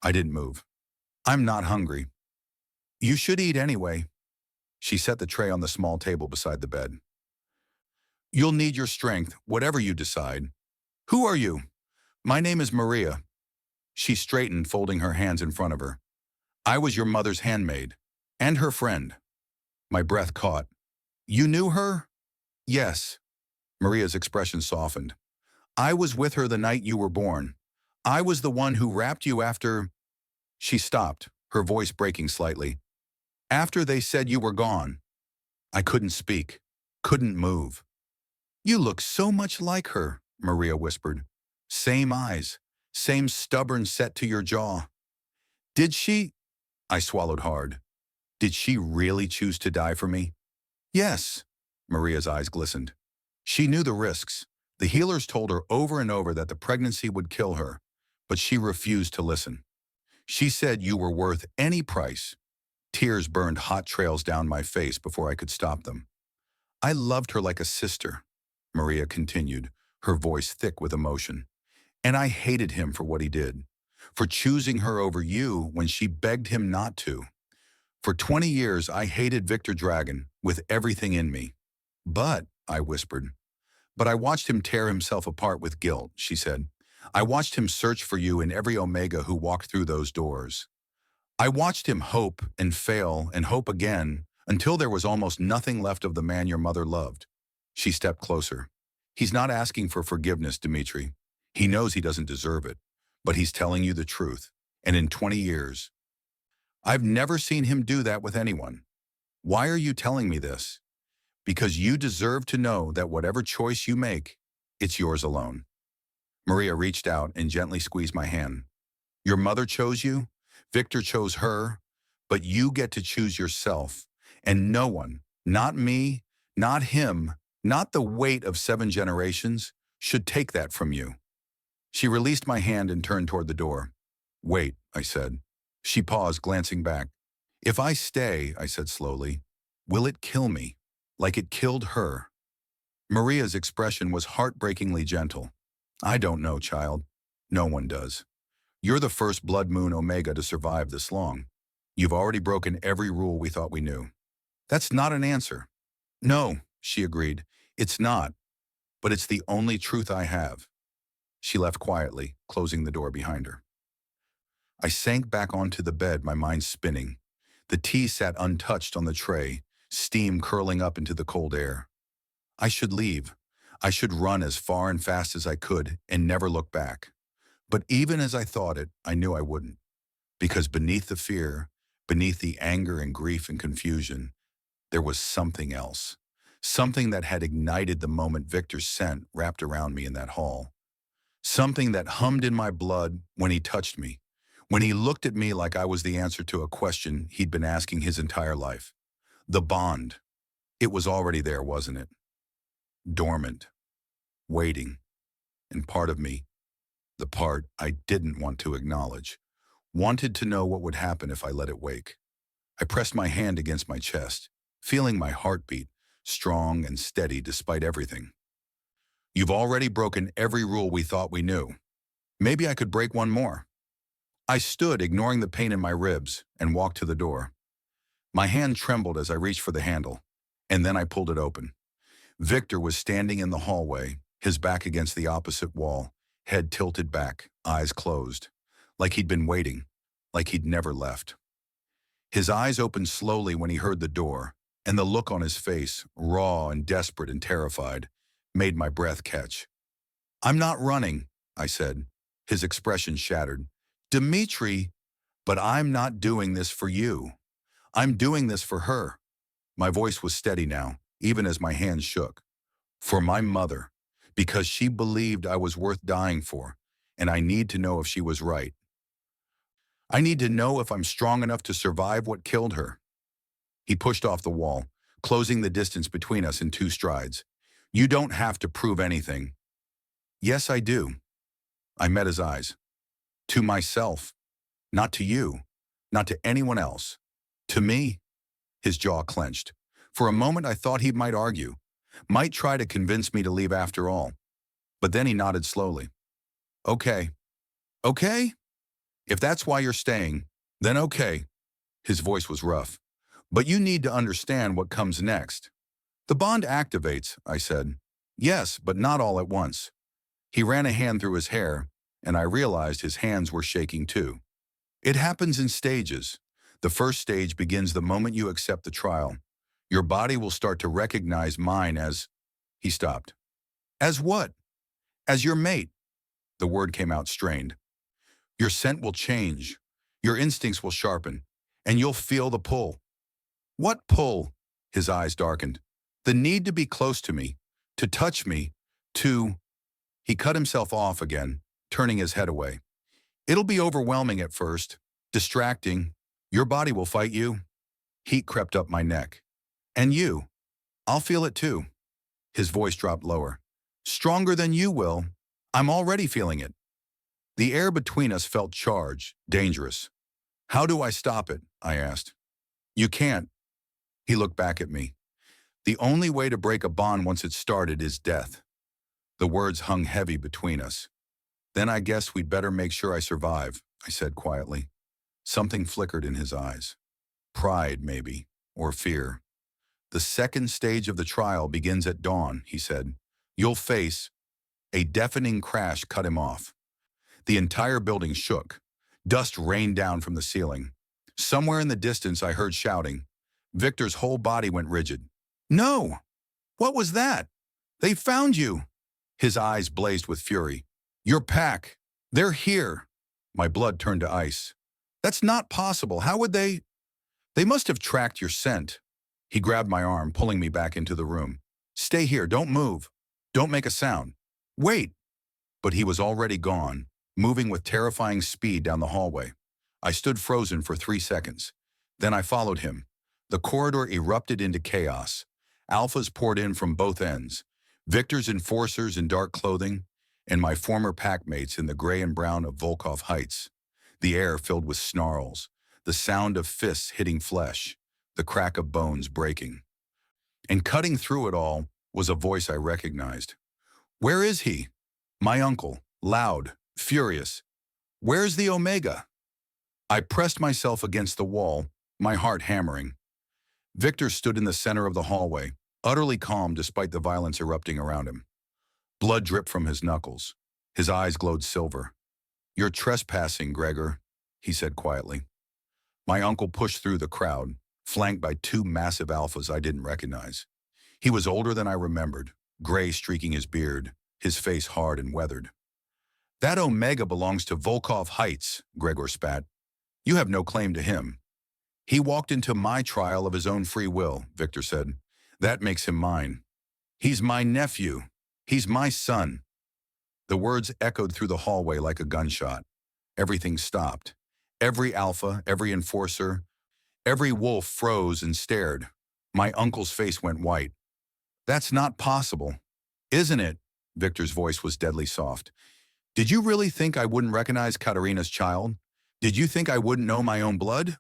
I didn't move. "I'm not hungry." "You should eat anyway." She set the tray on the small table beside the bed. "You'll need your strength, whatever you decide." "Who are you?" "My name is Maria." She straightened, folding her hands in front of her. "I was your mother's handmaid. And her friend." My breath caught. "You knew her?" "Yes." Maria's expression softened. "I was with her the night you were born. I was the one who wrapped you after—" She stopped, her voice breaking slightly. "After they said you were gone." I couldn't speak, couldn't move. "You look so much like her," Maria whispered. "Same eyes, same stubborn set to your jaw." "Did she—" I swallowed hard. "Did she really choose to die for me?" "Yes." Maria's eyes glistened. "She knew the risks. The healers told her over and over that the pregnancy would kill her, but she refused to listen. She said you were worth any price." Tears burned hot trails down my face before I could stop them. "I loved her like a sister," Maria continued, her voice thick with emotion. "And I hated him for what he did, for choosing her over you when she begged him not to. For 20 years, I hated Viktor Dragan with everything in me." "But," I whispered. "But I watched him tear himself apart with guilt," she said. "I watched him search for you in every Omega who walked through those doors. I watched him hope and fail and hope again until there was almost nothing left of the man your mother loved." She stepped closer. "He's not asking for forgiveness, Dimitri. He knows he doesn't deserve it, but he's telling you the truth. And in 20 years, I've never seen him do that with anyone. Why are you telling me this? Because you deserve to know that whatever choice you make, it's yours alone." Maria reached out and gently squeezed my hand. "Your mother chose you, Victor chose her, but you get to choose yourself. And no one, not me, not him, not the weight of 7 generations, should take that from you." She released my hand and turned toward the door. "Wait," I said. She paused, glancing back. "If I stay," I said slowly, "will it kill me, like it killed her?" Maria's expression was heartbreakingly gentle. "I don't know, child. No one does. You're the first blood moon Omega to survive this long. You've already broken every rule we thought we knew." "That's not an answer." "No," she agreed. "It's not. But it's the only truth I have." She left quietly, closing the door behind her. I sank back onto the bed, my mind spinning. The tea sat untouched on the tray, steam curling up into the cold air. I should leave. I should run as far and fast as I could and never look back. But even as I thought it, I knew I wouldn't. Because beneath the fear, beneath the anger and grief and confusion, there was something else. Something that had ignited the moment Victor's scent wrapped around me in that hall. Something that hummed in my blood when he touched me, when he looked at me like I was the answer to a question he'd been asking his entire life. The bond. It was already there, wasn't it? Dormant, waiting. And part of me, the part I didn't want to acknowledge, wanted to know what would happen if I let it wake. I pressed my hand against my chest, feeling my heartbeat, strong and steady despite everything. "You've already broken every rule we thought we knew. Maybe I could break one more." I stood, ignoring the pain in my ribs, and walked to the door. My hand trembled as I reached for the handle, and then I pulled it open. Victor was standing in the hallway, his back against the opposite wall, head tilted back, eyes closed, like he'd been waiting, like he'd never left. His eyes opened slowly when he heard the door, and the look on his face, raw and desperate and terrified, made my breath catch. "I'm not running," I said. His expression shattered. "Dimitri, but I'm not doing this for you. I'm doing this for her. My voice was steady now, even as my hands shook. For my mother, because she believed I was worth dying for, and I need to know if she was right. I need to know if I'm strong enough to survive what killed her. He pushed off the wall, closing the distance between us in 2 strides. You don't have to prove anything. Yes, I do. I met his eyes. To myself. Not to you. Not to anyone else. To me. His jaw clenched. For a moment I thought he might argue, might try to convince me to leave after all. But then he nodded slowly. Okay. Okay? If that's why you're staying, then okay. His voice was rough. But you need to understand what comes next. The bond activates, I said. Yes, but not all at once. He ran a hand through his hair, and I realized his hands were shaking too. It happens in stages. The first stage begins the moment you accept the trial. Your body will start to recognize mine as... He stopped. As what? As your mate. The word came out strained. Your scent will change. Your instincts will sharpen. And you'll feel the pull. What pull? His eyes darkened. The need to be close to me, to touch me, to... He cut himself off again, turning his head away. It'll be overwhelming at first, distracting. Your body will fight you. Heat crept up my neck. And you. I'll feel it too. His voice dropped lower. Stronger than you will. I'm already feeling it. The air between us felt charged, dangerous. How do I stop it? I asked. You can't. He looked back at me. The only way to break a bond once it's started is death. The words hung heavy between us. Then I guess we'd better make sure I survive, I said quietly. Something flickered in his eyes. Pride, maybe, or fear. The second stage of the trial begins at dawn, he said. You'll face... A deafening crash cut him off. The entire building shook. Dust rained down from the ceiling. Somewhere in the distance I heard shouting. Victor's whole body went rigid. No! What was that? They found you! His eyes blazed with fury. Your pack! They're here! My blood turned to ice. That's not possible. How would they... They must have tracked your scent. He grabbed my arm, pulling me back into the room. Stay here. Don't move. Don't make a sound. Wait! But he was already gone, moving with terrifying speed down the hallway. I stood frozen for 3 seconds. Then I followed him. The corridor erupted into chaos. Alphas poured in from both ends. Victor's enforcers in dark clothing, and my former packmates in the gray and brown of Volkov Heights. The air filled with snarls, the sound of fists hitting flesh, the crack of bones breaking. And cutting through it all was a voice I recognized. Where is he? My uncle, loud, furious. Where's the Omega? I pressed myself against the wall, my heart hammering. Victor stood in the center of the hallway, utterly calm despite the violence erupting around him. Blood dripped from his knuckles. His eyes glowed silver. You're trespassing, Gregor, he said quietly. My uncle pushed through the crowd, flanked by 2 massive alphas I didn't recognize. He was older than I remembered, gray streaking his beard, his face hard and weathered. That Omega belongs to Volkov Heights, Gregor spat. You have no claim to him. He walked into my trial of his own free will, Victor said. That makes him mine. He's my nephew. He's my son. The words echoed through the hallway like a gunshot. Everything stopped. Every alpha, every enforcer, every wolf froze and stared. My uncle's face went white. That's not possible. Isn't it? Victor's voice was deadly soft. Did you really think I wouldn't recognize Katerina's child? Did you think I wouldn't know my own blood?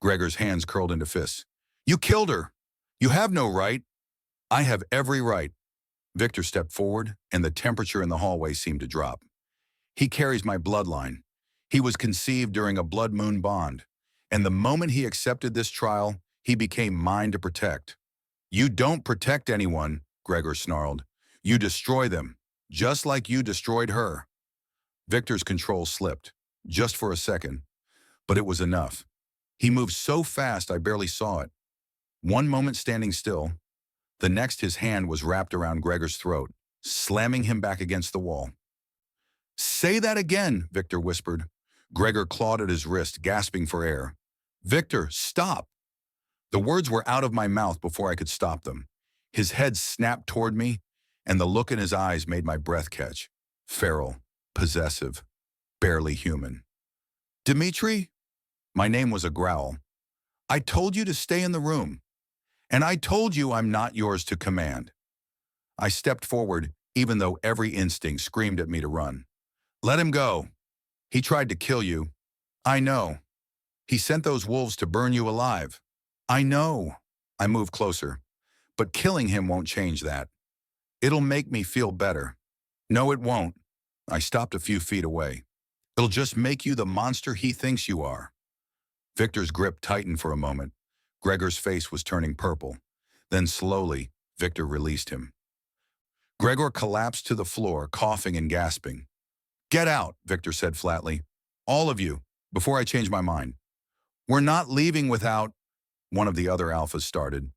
Gregor's hands curled into fists. You killed her. You have no right. I have every right. Victor stepped forward, and the temperature in the hallway seemed to drop. He carries my bloodline. He was conceived during a blood moon bond, and the moment he accepted this trial, he became mine to protect. You don't protect anyone, Gregor snarled. You destroy them, just like you destroyed her. Victor's control slipped, just for a second, but it was enough. He moved so fast I barely saw it. One moment standing still, the next his hand was wrapped around Gregor's throat, slamming him back against the wall. Say that again, Victor whispered. Gregor clawed at his wrist, gasping for air. Victor, stop! The words were out of my mouth before I could stop them. His head snapped toward me, and the look in his eyes made my breath catch. Feral, possessive, barely human. Dimitri? My name was a growl. I told you to stay in the room, and I told you I'm not yours to command. I stepped forward, even though every instinct screamed at me to run. Let him go. He tried to kill you. I know. He sent those wolves to burn you alive. I know. I moved closer. But killing him won't change that. It'll make me feel better. No, it won't. I stopped a few feet away. It'll just make you the monster he thinks you are. Victor's grip tightened for a moment. Gregor's face was turning purple. Then slowly, Victor released him. Gregor collapsed to the floor, coughing and gasping. Get out, Victor said flatly. All of you, before I change my mind. We're not leaving without, one of the other alphas started.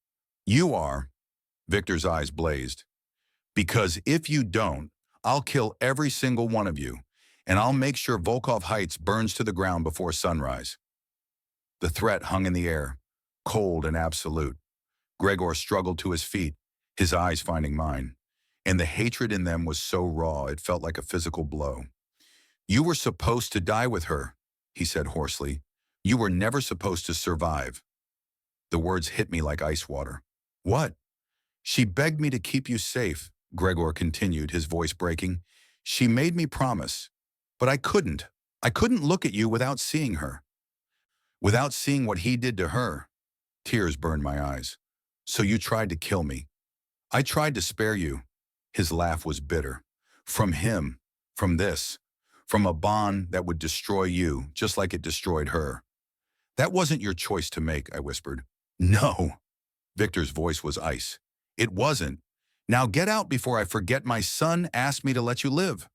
You are. Victor's eyes blazed. Because if you don't, I'll kill every single one of you, and I'll make sure Volkov Heights burns to the ground before sunrise. The threat hung in the air, cold and absolute. Gregor struggled to his feet, his eyes finding mine, and the hatred in them was so raw it felt like a physical blow. You were supposed to die with her, he said hoarsely. You were never supposed to survive. The words hit me like ice water. What? She begged me to keep you safe, Gregor continued, his voice breaking. She made me promise, but I couldn't. I couldn't look at you without seeing her. Without seeing what he did to her. Tears burned my eyes. So you tried to kill me. I tried to spare you. His laugh was bitter. From him, from this, from a bond that would destroy you just like it destroyed her. That wasn't your choice to make, I whispered. No. Victor's voice was ice. It wasn't. Now get out before I forget my son asked me to let you live.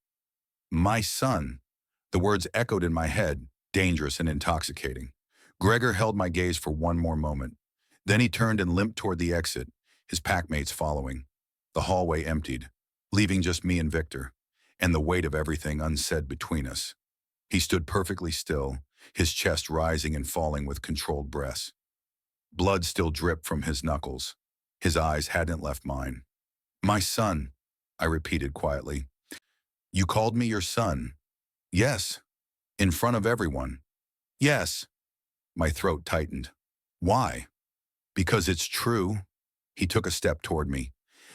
My son. The words echoed in my head, dangerous and intoxicating. Gregor held my gaze for one more moment. Then he turned and limped toward the exit, his packmates following. The hallway emptied, leaving just me and Victor, and the weight of everything unsaid between us. He stood perfectly still, his chest rising and falling with controlled breaths. Blood still dripped from his knuckles. His eyes hadn't left mine. My son, I repeated quietly. You called me your son. Yes. In front of everyone. Yes. My throat tightened. Why? Because it's true. He took a step toward me.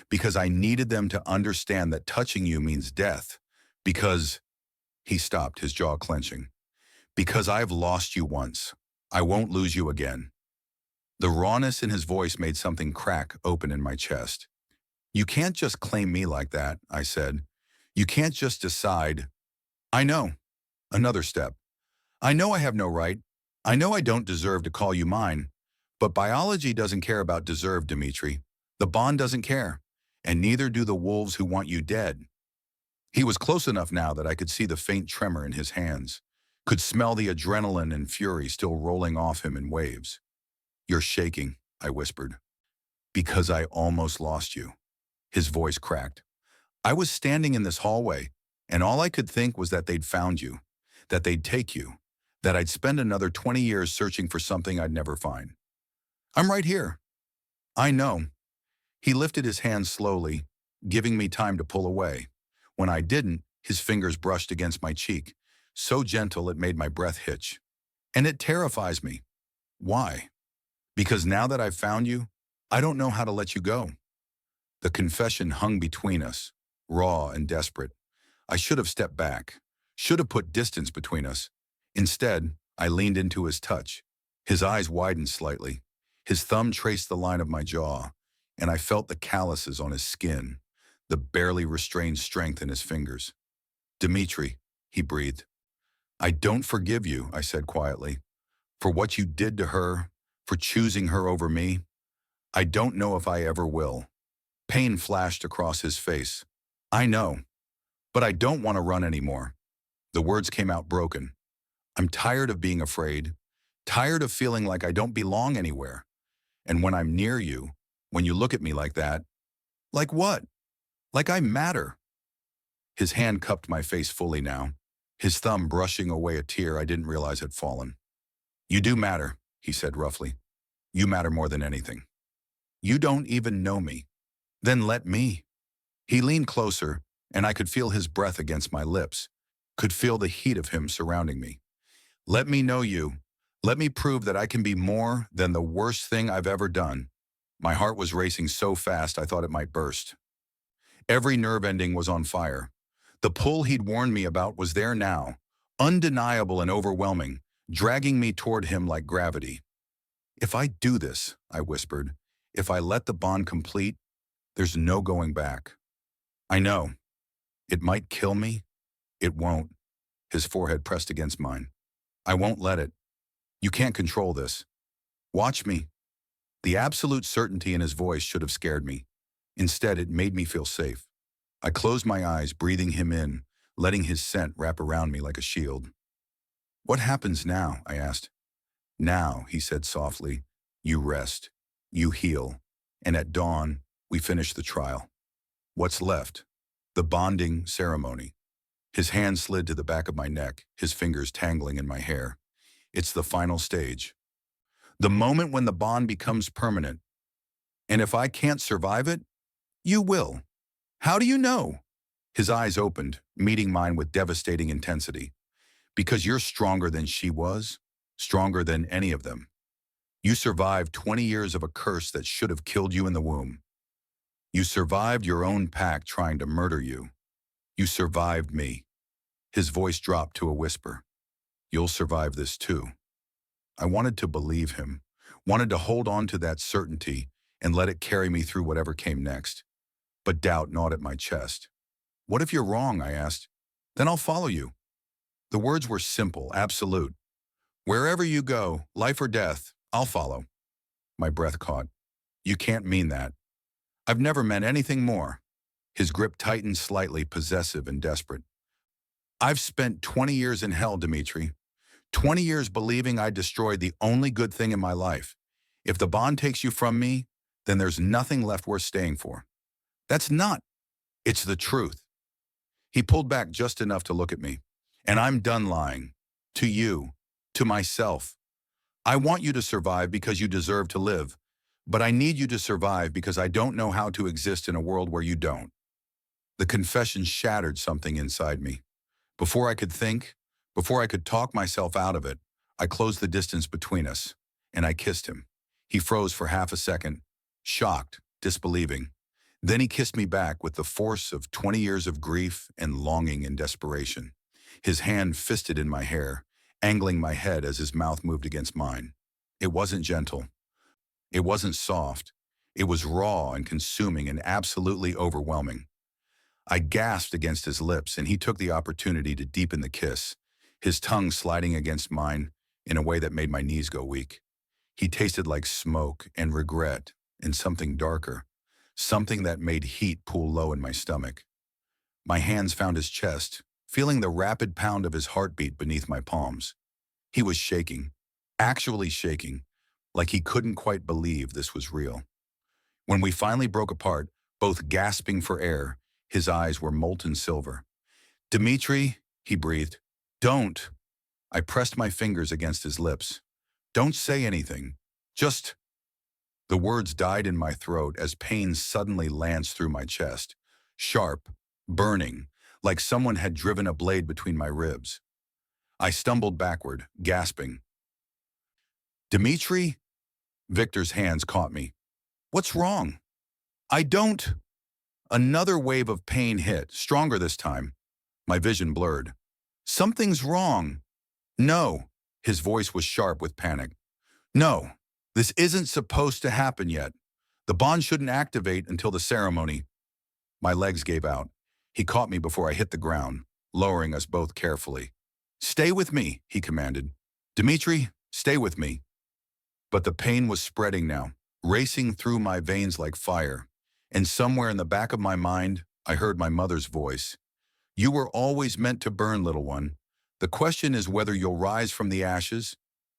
Because I needed them to understand that touching you means death. Because... He stopped, his jaw clenching. Because I've lost you once. I won't lose you again. The rawness in his voice made something crack open in my chest. You can't just claim me like that, I said. You can't just decide. I know. Another step. I know I have no right. I know I don't deserve to call you mine. But biology doesn't care about deserve, Dimitri. The bond doesn't care. And neither do the wolves who want you dead. He was close enough now that I could see the faint tremor in his hands, could smell the adrenaline and fury still rolling off him in waves. You're shaking, I whispered. Because I almost lost you. His voice cracked. I was standing in this hallway, and all I could think was that they'd found you, that they'd take you, that I'd spend another 20 years searching for something I'd never find. I'm right here. I know. He lifted his hand slowly, giving me time to pull away. When I didn't, his fingers brushed against my cheek, so gentle it made my breath hitch. And it terrifies me. Why? Because now that I've found you, I don't know how to let you go. The confession hung between us, raw and desperate. I should have stepped back, should have put distance between us. Instead, I leaned into his touch. His eyes widened slightly. His thumb traced the line of my jaw, and I felt the calluses on his skin, the barely restrained strength in his fingers. Dimitri, he breathed. I don't forgive you, I said quietly, for what you did to her, for choosing her over me. I don't know if I ever will. Pain flashed across his face. I know, but I don't want to run anymore. The words came out broken. I'm tired of being afraid, tired of feeling like I don't belong anywhere. And when I'm near you, when you look at me like that, like what? Like I matter. His hand cupped my face fully now, his thumb brushing away a tear I didn't realize had fallen. You do matter, he said roughly. You matter more than anything. You don't even know me. Then let me. He leaned closer, and I could feel his breath against my lips, could feel the heat of him surrounding me. Let me know you. Let me prove that I can be more than the worst thing I've ever done. My heart was racing so fast I thought it might burst. Every nerve ending was on fire. The pull he'd warned me about was there now, undeniable and overwhelming, dragging me toward him like gravity. If I do this, I whispered, if I let the bond complete, there's no going back. I know. It might kill me. It won't. His forehead pressed against mine. I won't let it. You can't control this. Watch me. The absolute certainty in his voice should have scared me. Instead, it made me feel safe. I closed my eyes, breathing him in, letting his scent wrap around me like a shield. What happens now? I asked. Now, he said softly, you rest, you heal, and at dawn, we finish the trial. What's left? The bonding ceremony. His hand slid to the back of my neck, his fingers tangling in my hair. It's the final stage. The moment when the bond becomes permanent. And if I can't survive it, you will. How do you know? His eyes opened, meeting mine with devastating intensity. Because you're stronger than she was, stronger than any of them. You survived 20 years of a curse that should have killed you in the womb. You survived your own pack trying to murder you. You survived me. His voice dropped to a whisper. You'll survive this too. I wanted to believe him, wanted to hold on to that certainty and let it carry me through whatever came next. But doubt gnawed at my chest. What if you're wrong? I asked. Then I'll follow you. The words were simple, absolute. Wherever you go, life or death, I'll follow. My breath caught. You can't mean that. I've never meant anything more. His grip tightened slightly, possessive and desperate. I've spent 20 years in hell, Dimitri. 20 years believing I destroyed the only good thing in my life. If the bond takes you from me, then there's nothing left worth staying for. That's not. It's the truth. He pulled back just enough to look at me. And I'm done lying. To you. To myself. I want you to survive because you deserve to live. But I need you to survive because I don't know how to exist in a world where you don't. The confession shattered something inside me. Before I could think, before I could talk myself out of it, I closed the distance between us, and I kissed him. He froze for half a second, shocked, disbelieving. Then he kissed me back with the force of 20 years of grief and longing and desperation. His hand fisted in my hair, angling my head as his mouth moved against mine. It wasn't gentle. It wasn't soft. It was raw and consuming and absolutely overwhelming. I gasped against his lips, and he took the opportunity to deepen the kiss, his tongue sliding against mine in a way that made my knees go weak. He tasted like smoke and regret and something darker, something that made heat pool low in my stomach. My hands found his chest, feeling the rapid pound of his heartbeat beneath my palms. He was shaking, actually shaking, like he couldn't quite believe this was real. When we finally broke apart, both gasping for air, his eyes were molten silver. Dimitri, he breathed, don't. I pressed my fingers against his lips. Don't say anything. Just. The words died in my throat as pain suddenly lanced through my chest. Sharp, burning, like someone had driven a blade between my ribs. I stumbled backward, gasping. Dimitri? Viktor's hands caught me. What's wrong? I don't. Another wave of pain hit, stronger this time. My vision blurred. Something's wrong. No. His voice was sharp with panic. No, this isn't supposed to happen yet. The bond shouldn't activate until the ceremony. My legs gave out. He caught me before I hit the ground, lowering us both carefully. Stay with me, he commanded. Dimitri, stay with me. But the pain was spreading now, racing through my veins like fire. And somewhere in the back of my mind, I heard my mother's voice. You were always meant to burn, little one. The question is whether you'll rise from the ashes.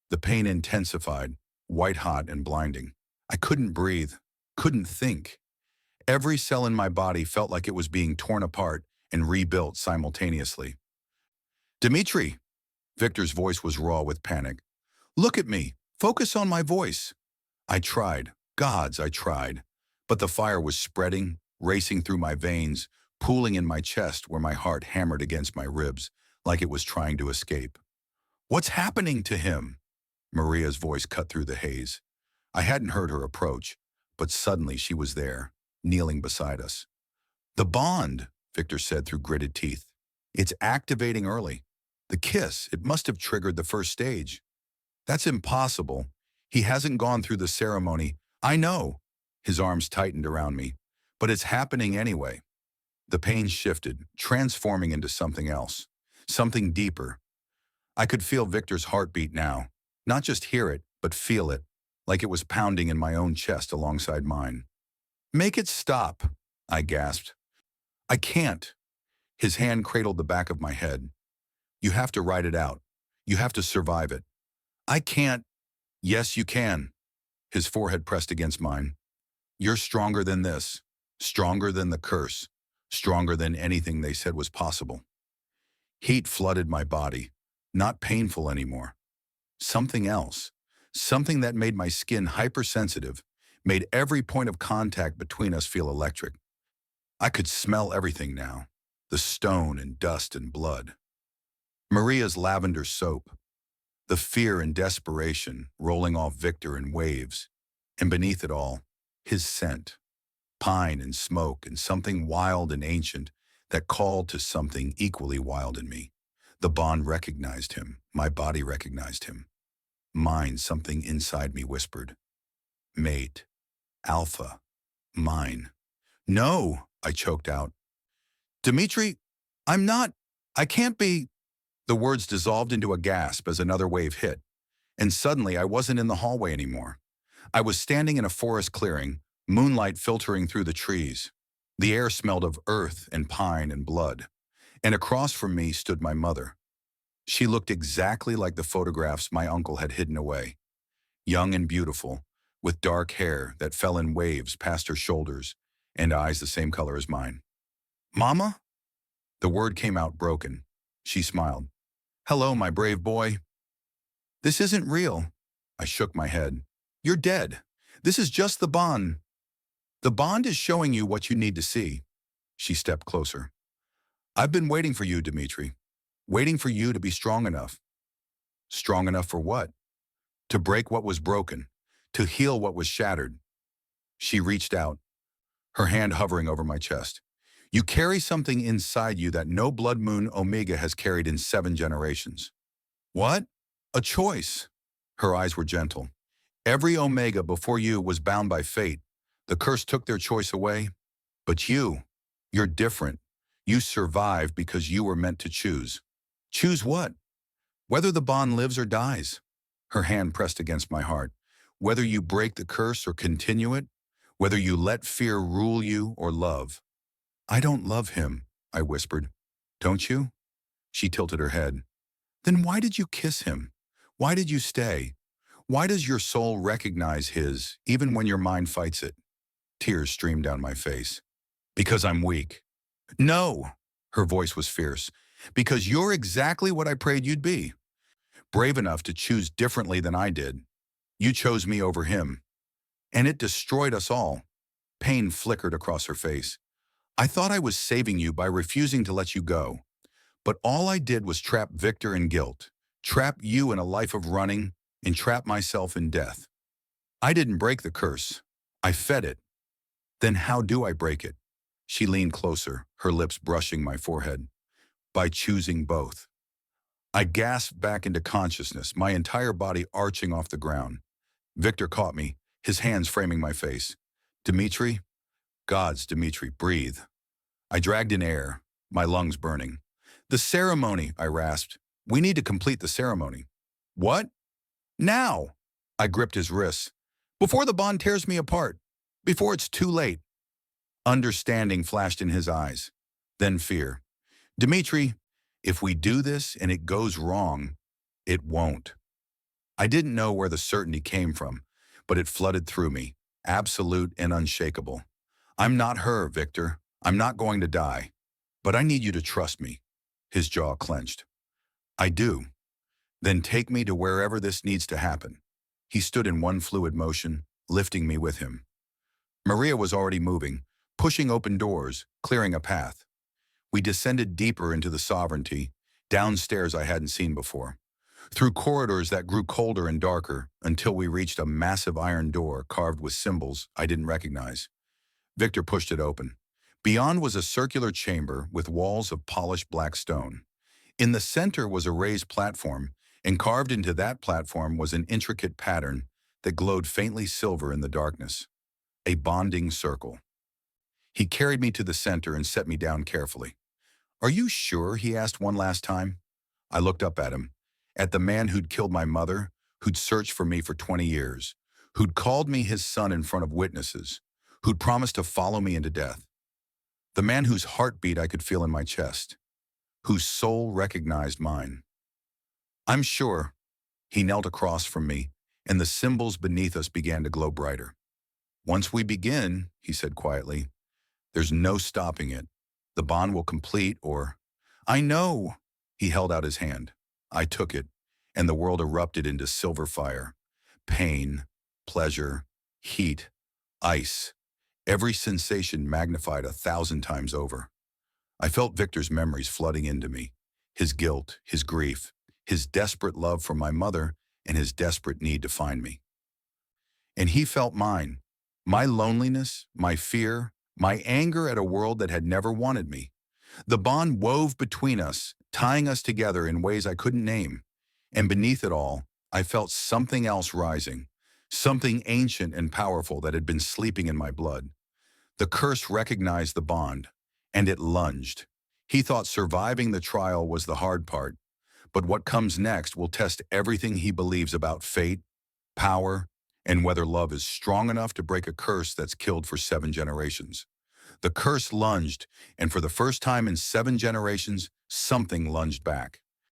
The pain intensified, white-hot and blinding. I couldn't breathe, couldn't think. Every cell in my body felt like it was being torn apart and rebuilt simultaneously. Dimitri! Viktor's voice was raw with panic. Look at me. Focus on my voice. I tried. Gods, I tried. But the fire was spreading, racing through my veins, pooling in my chest where my heart hammered against my ribs, like it was trying to escape. What's happening to him? Maria's voice cut through the haze. I hadn't heard her approach, but suddenly she was there, kneeling beside us. The bond, Victor said through gritted teeth. It's activating early. The kiss, it must have triggered the first stage. That's impossible. He hasn't gone through the ceremony. I know. His arms tightened around me. But it's happening anyway. The pain shifted, transforming into something else. Something deeper. I could feel Victor's heartbeat now. Not just hear it, but feel it, like it was pounding in my own chest alongside mine. Make it stop, I gasped. I can't. His hand cradled the back of my head. You have to ride it out. You have to survive it. I can't. Yes, you can. His forehead pressed against mine. You're stronger than this. Stronger than the curse. Stronger than anything they said was possible. Heat flooded my body. Not painful anymore. Something else. Something that made my skin hypersensitive, made every point of contact between us feel electric. I could smell everything now. The stone and dust and blood. Maria's lavender soap. The fear and desperation rolling off Victor in waves. And beneath it all, his scent. Pine and smoke and something wild and ancient that called to something equally wild in me. The bond recognized him. My body recognized him. Mine, something inside me whispered. Mate. Alpha. Mine. No, I choked out. Dimitri, I can't be. The words dissolved into a gasp as another wave hit, and suddenly I wasn't in the hallway anymore. I was standing in a forest clearing, moonlight filtering through the trees. The air smelled of earth and pine and blood, and across from me stood my mother. She looked exactly like the photographs my uncle had hidden away. Young and beautiful, with dark hair that fell in waves past her shoulders, and eyes the same color as mine. Mama? The word came out broken. She smiled. Hello, my brave boy. This isn't real. I shook my head. You're dead. This is just the bond. The bond is showing you what you need to see. She stepped closer. I've been waiting for you, Dimitri. Waiting for you to be strong enough. Strong enough for what? To break what was broken. To heal what was shattered. She reached out, her hand hovering over my chest. You carry something inside you that no blood moon Omega has carried in 7 generations. What? A choice. Her eyes were gentle. Every Omega before you was bound by fate. The curse took their choice away. But you're different. You survived because you were meant to choose. Choose what? Whether the bond lives or dies. Her hand pressed against my heart. Whether you break the curse or continue it. Whether you let fear rule you or love. I don't love him, I whispered. Don't you? She tilted her head. Then why did you kiss him? Why did you stay? Why does your soul recognize his, even when your mind fights it? Tears streamed down my face. Because I'm weak. No, her voice was fierce. Because you're exactly what I prayed you'd be. Brave enough to choose differently than I did. You chose me over him. And it destroyed us all. Pain flickered across her face. I thought I was saving you by refusing to let you go. But all I did was trap Victor in guilt, trap you in a life of running, and trap myself in death. I didn't break the curse. I fed it. Then how do I break it? She leaned closer, her lips brushing my forehead. By choosing both. I gasped back into consciousness, my entire body arching off the ground. Victor caught me, his hands framing my face. Dimitri? Gods, Dimitri, breathe. I dragged in air, my lungs burning. The ceremony, I rasped. We need to complete the ceremony. What? Now! I gripped his wrists. Before the bond tears me apart. Before it's too late. Understanding flashed in his eyes. Then fear. Dimitri, if we do this and it goes wrong, it won't. I didn't know where the certainty came from, but it flooded through me, absolute and unshakable. I'm not her, Victor. I'm not going to die. But I need you to trust me. His jaw clenched. I do. Then take me to wherever this needs to happen. He stood in one fluid motion, lifting me with him. Maria was already moving, pushing open doors, clearing a path. We descended deeper into the sovereignty, downstairs I hadn't seen before, through corridors that grew colder and darker until we reached a massive iron door carved with symbols I didn't recognize. Victor pushed it open. Beyond was a circular chamber with walls of polished black stone. In the center was a raised platform, and carved into that platform was an intricate pattern that glowed faintly silver in the darkness. A bonding circle. He carried me to the center and set me down carefully. "Are you sure?" he asked one last time. I looked up at him, at the man who'd killed my mother, who'd searched for me for 20 years, who'd called me his son in front of witnesses, who'd promised to follow me into death. The man whose heartbeat I could feel in my chest, whose soul recognized mine. "I'm sure." He knelt across from me, and the symbols beneath us began to glow brighter. "Once we begin," he said quietly, "there's no stopping it. The bond will complete or—" "I know." He held out his hand. I took it, and the world erupted into silver fire. Pain, pleasure, heat, ice. Every sensation magnified 1,000 times over. I felt Victor's memories flooding into me. His guilt, his grief, his desperate love for my mother, and his desperate need to find me. And he felt mine. My loneliness, my fear, my anger at a world that had never wanted me. The bond wove between us, tying us together in ways I couldn't name. And beneath it all, I felt something else rising, something ancient and powerful that had been sleeping in my blood. The curse recognized the bond, and it lunged. He thought surviving the trial was the hard part, but what comes next will test everything he believes about fate, power, and whether love is strong enough to break a curse that's killed for 7 generations. The curse lunged, and for the first time in 7 generations, something lunged back.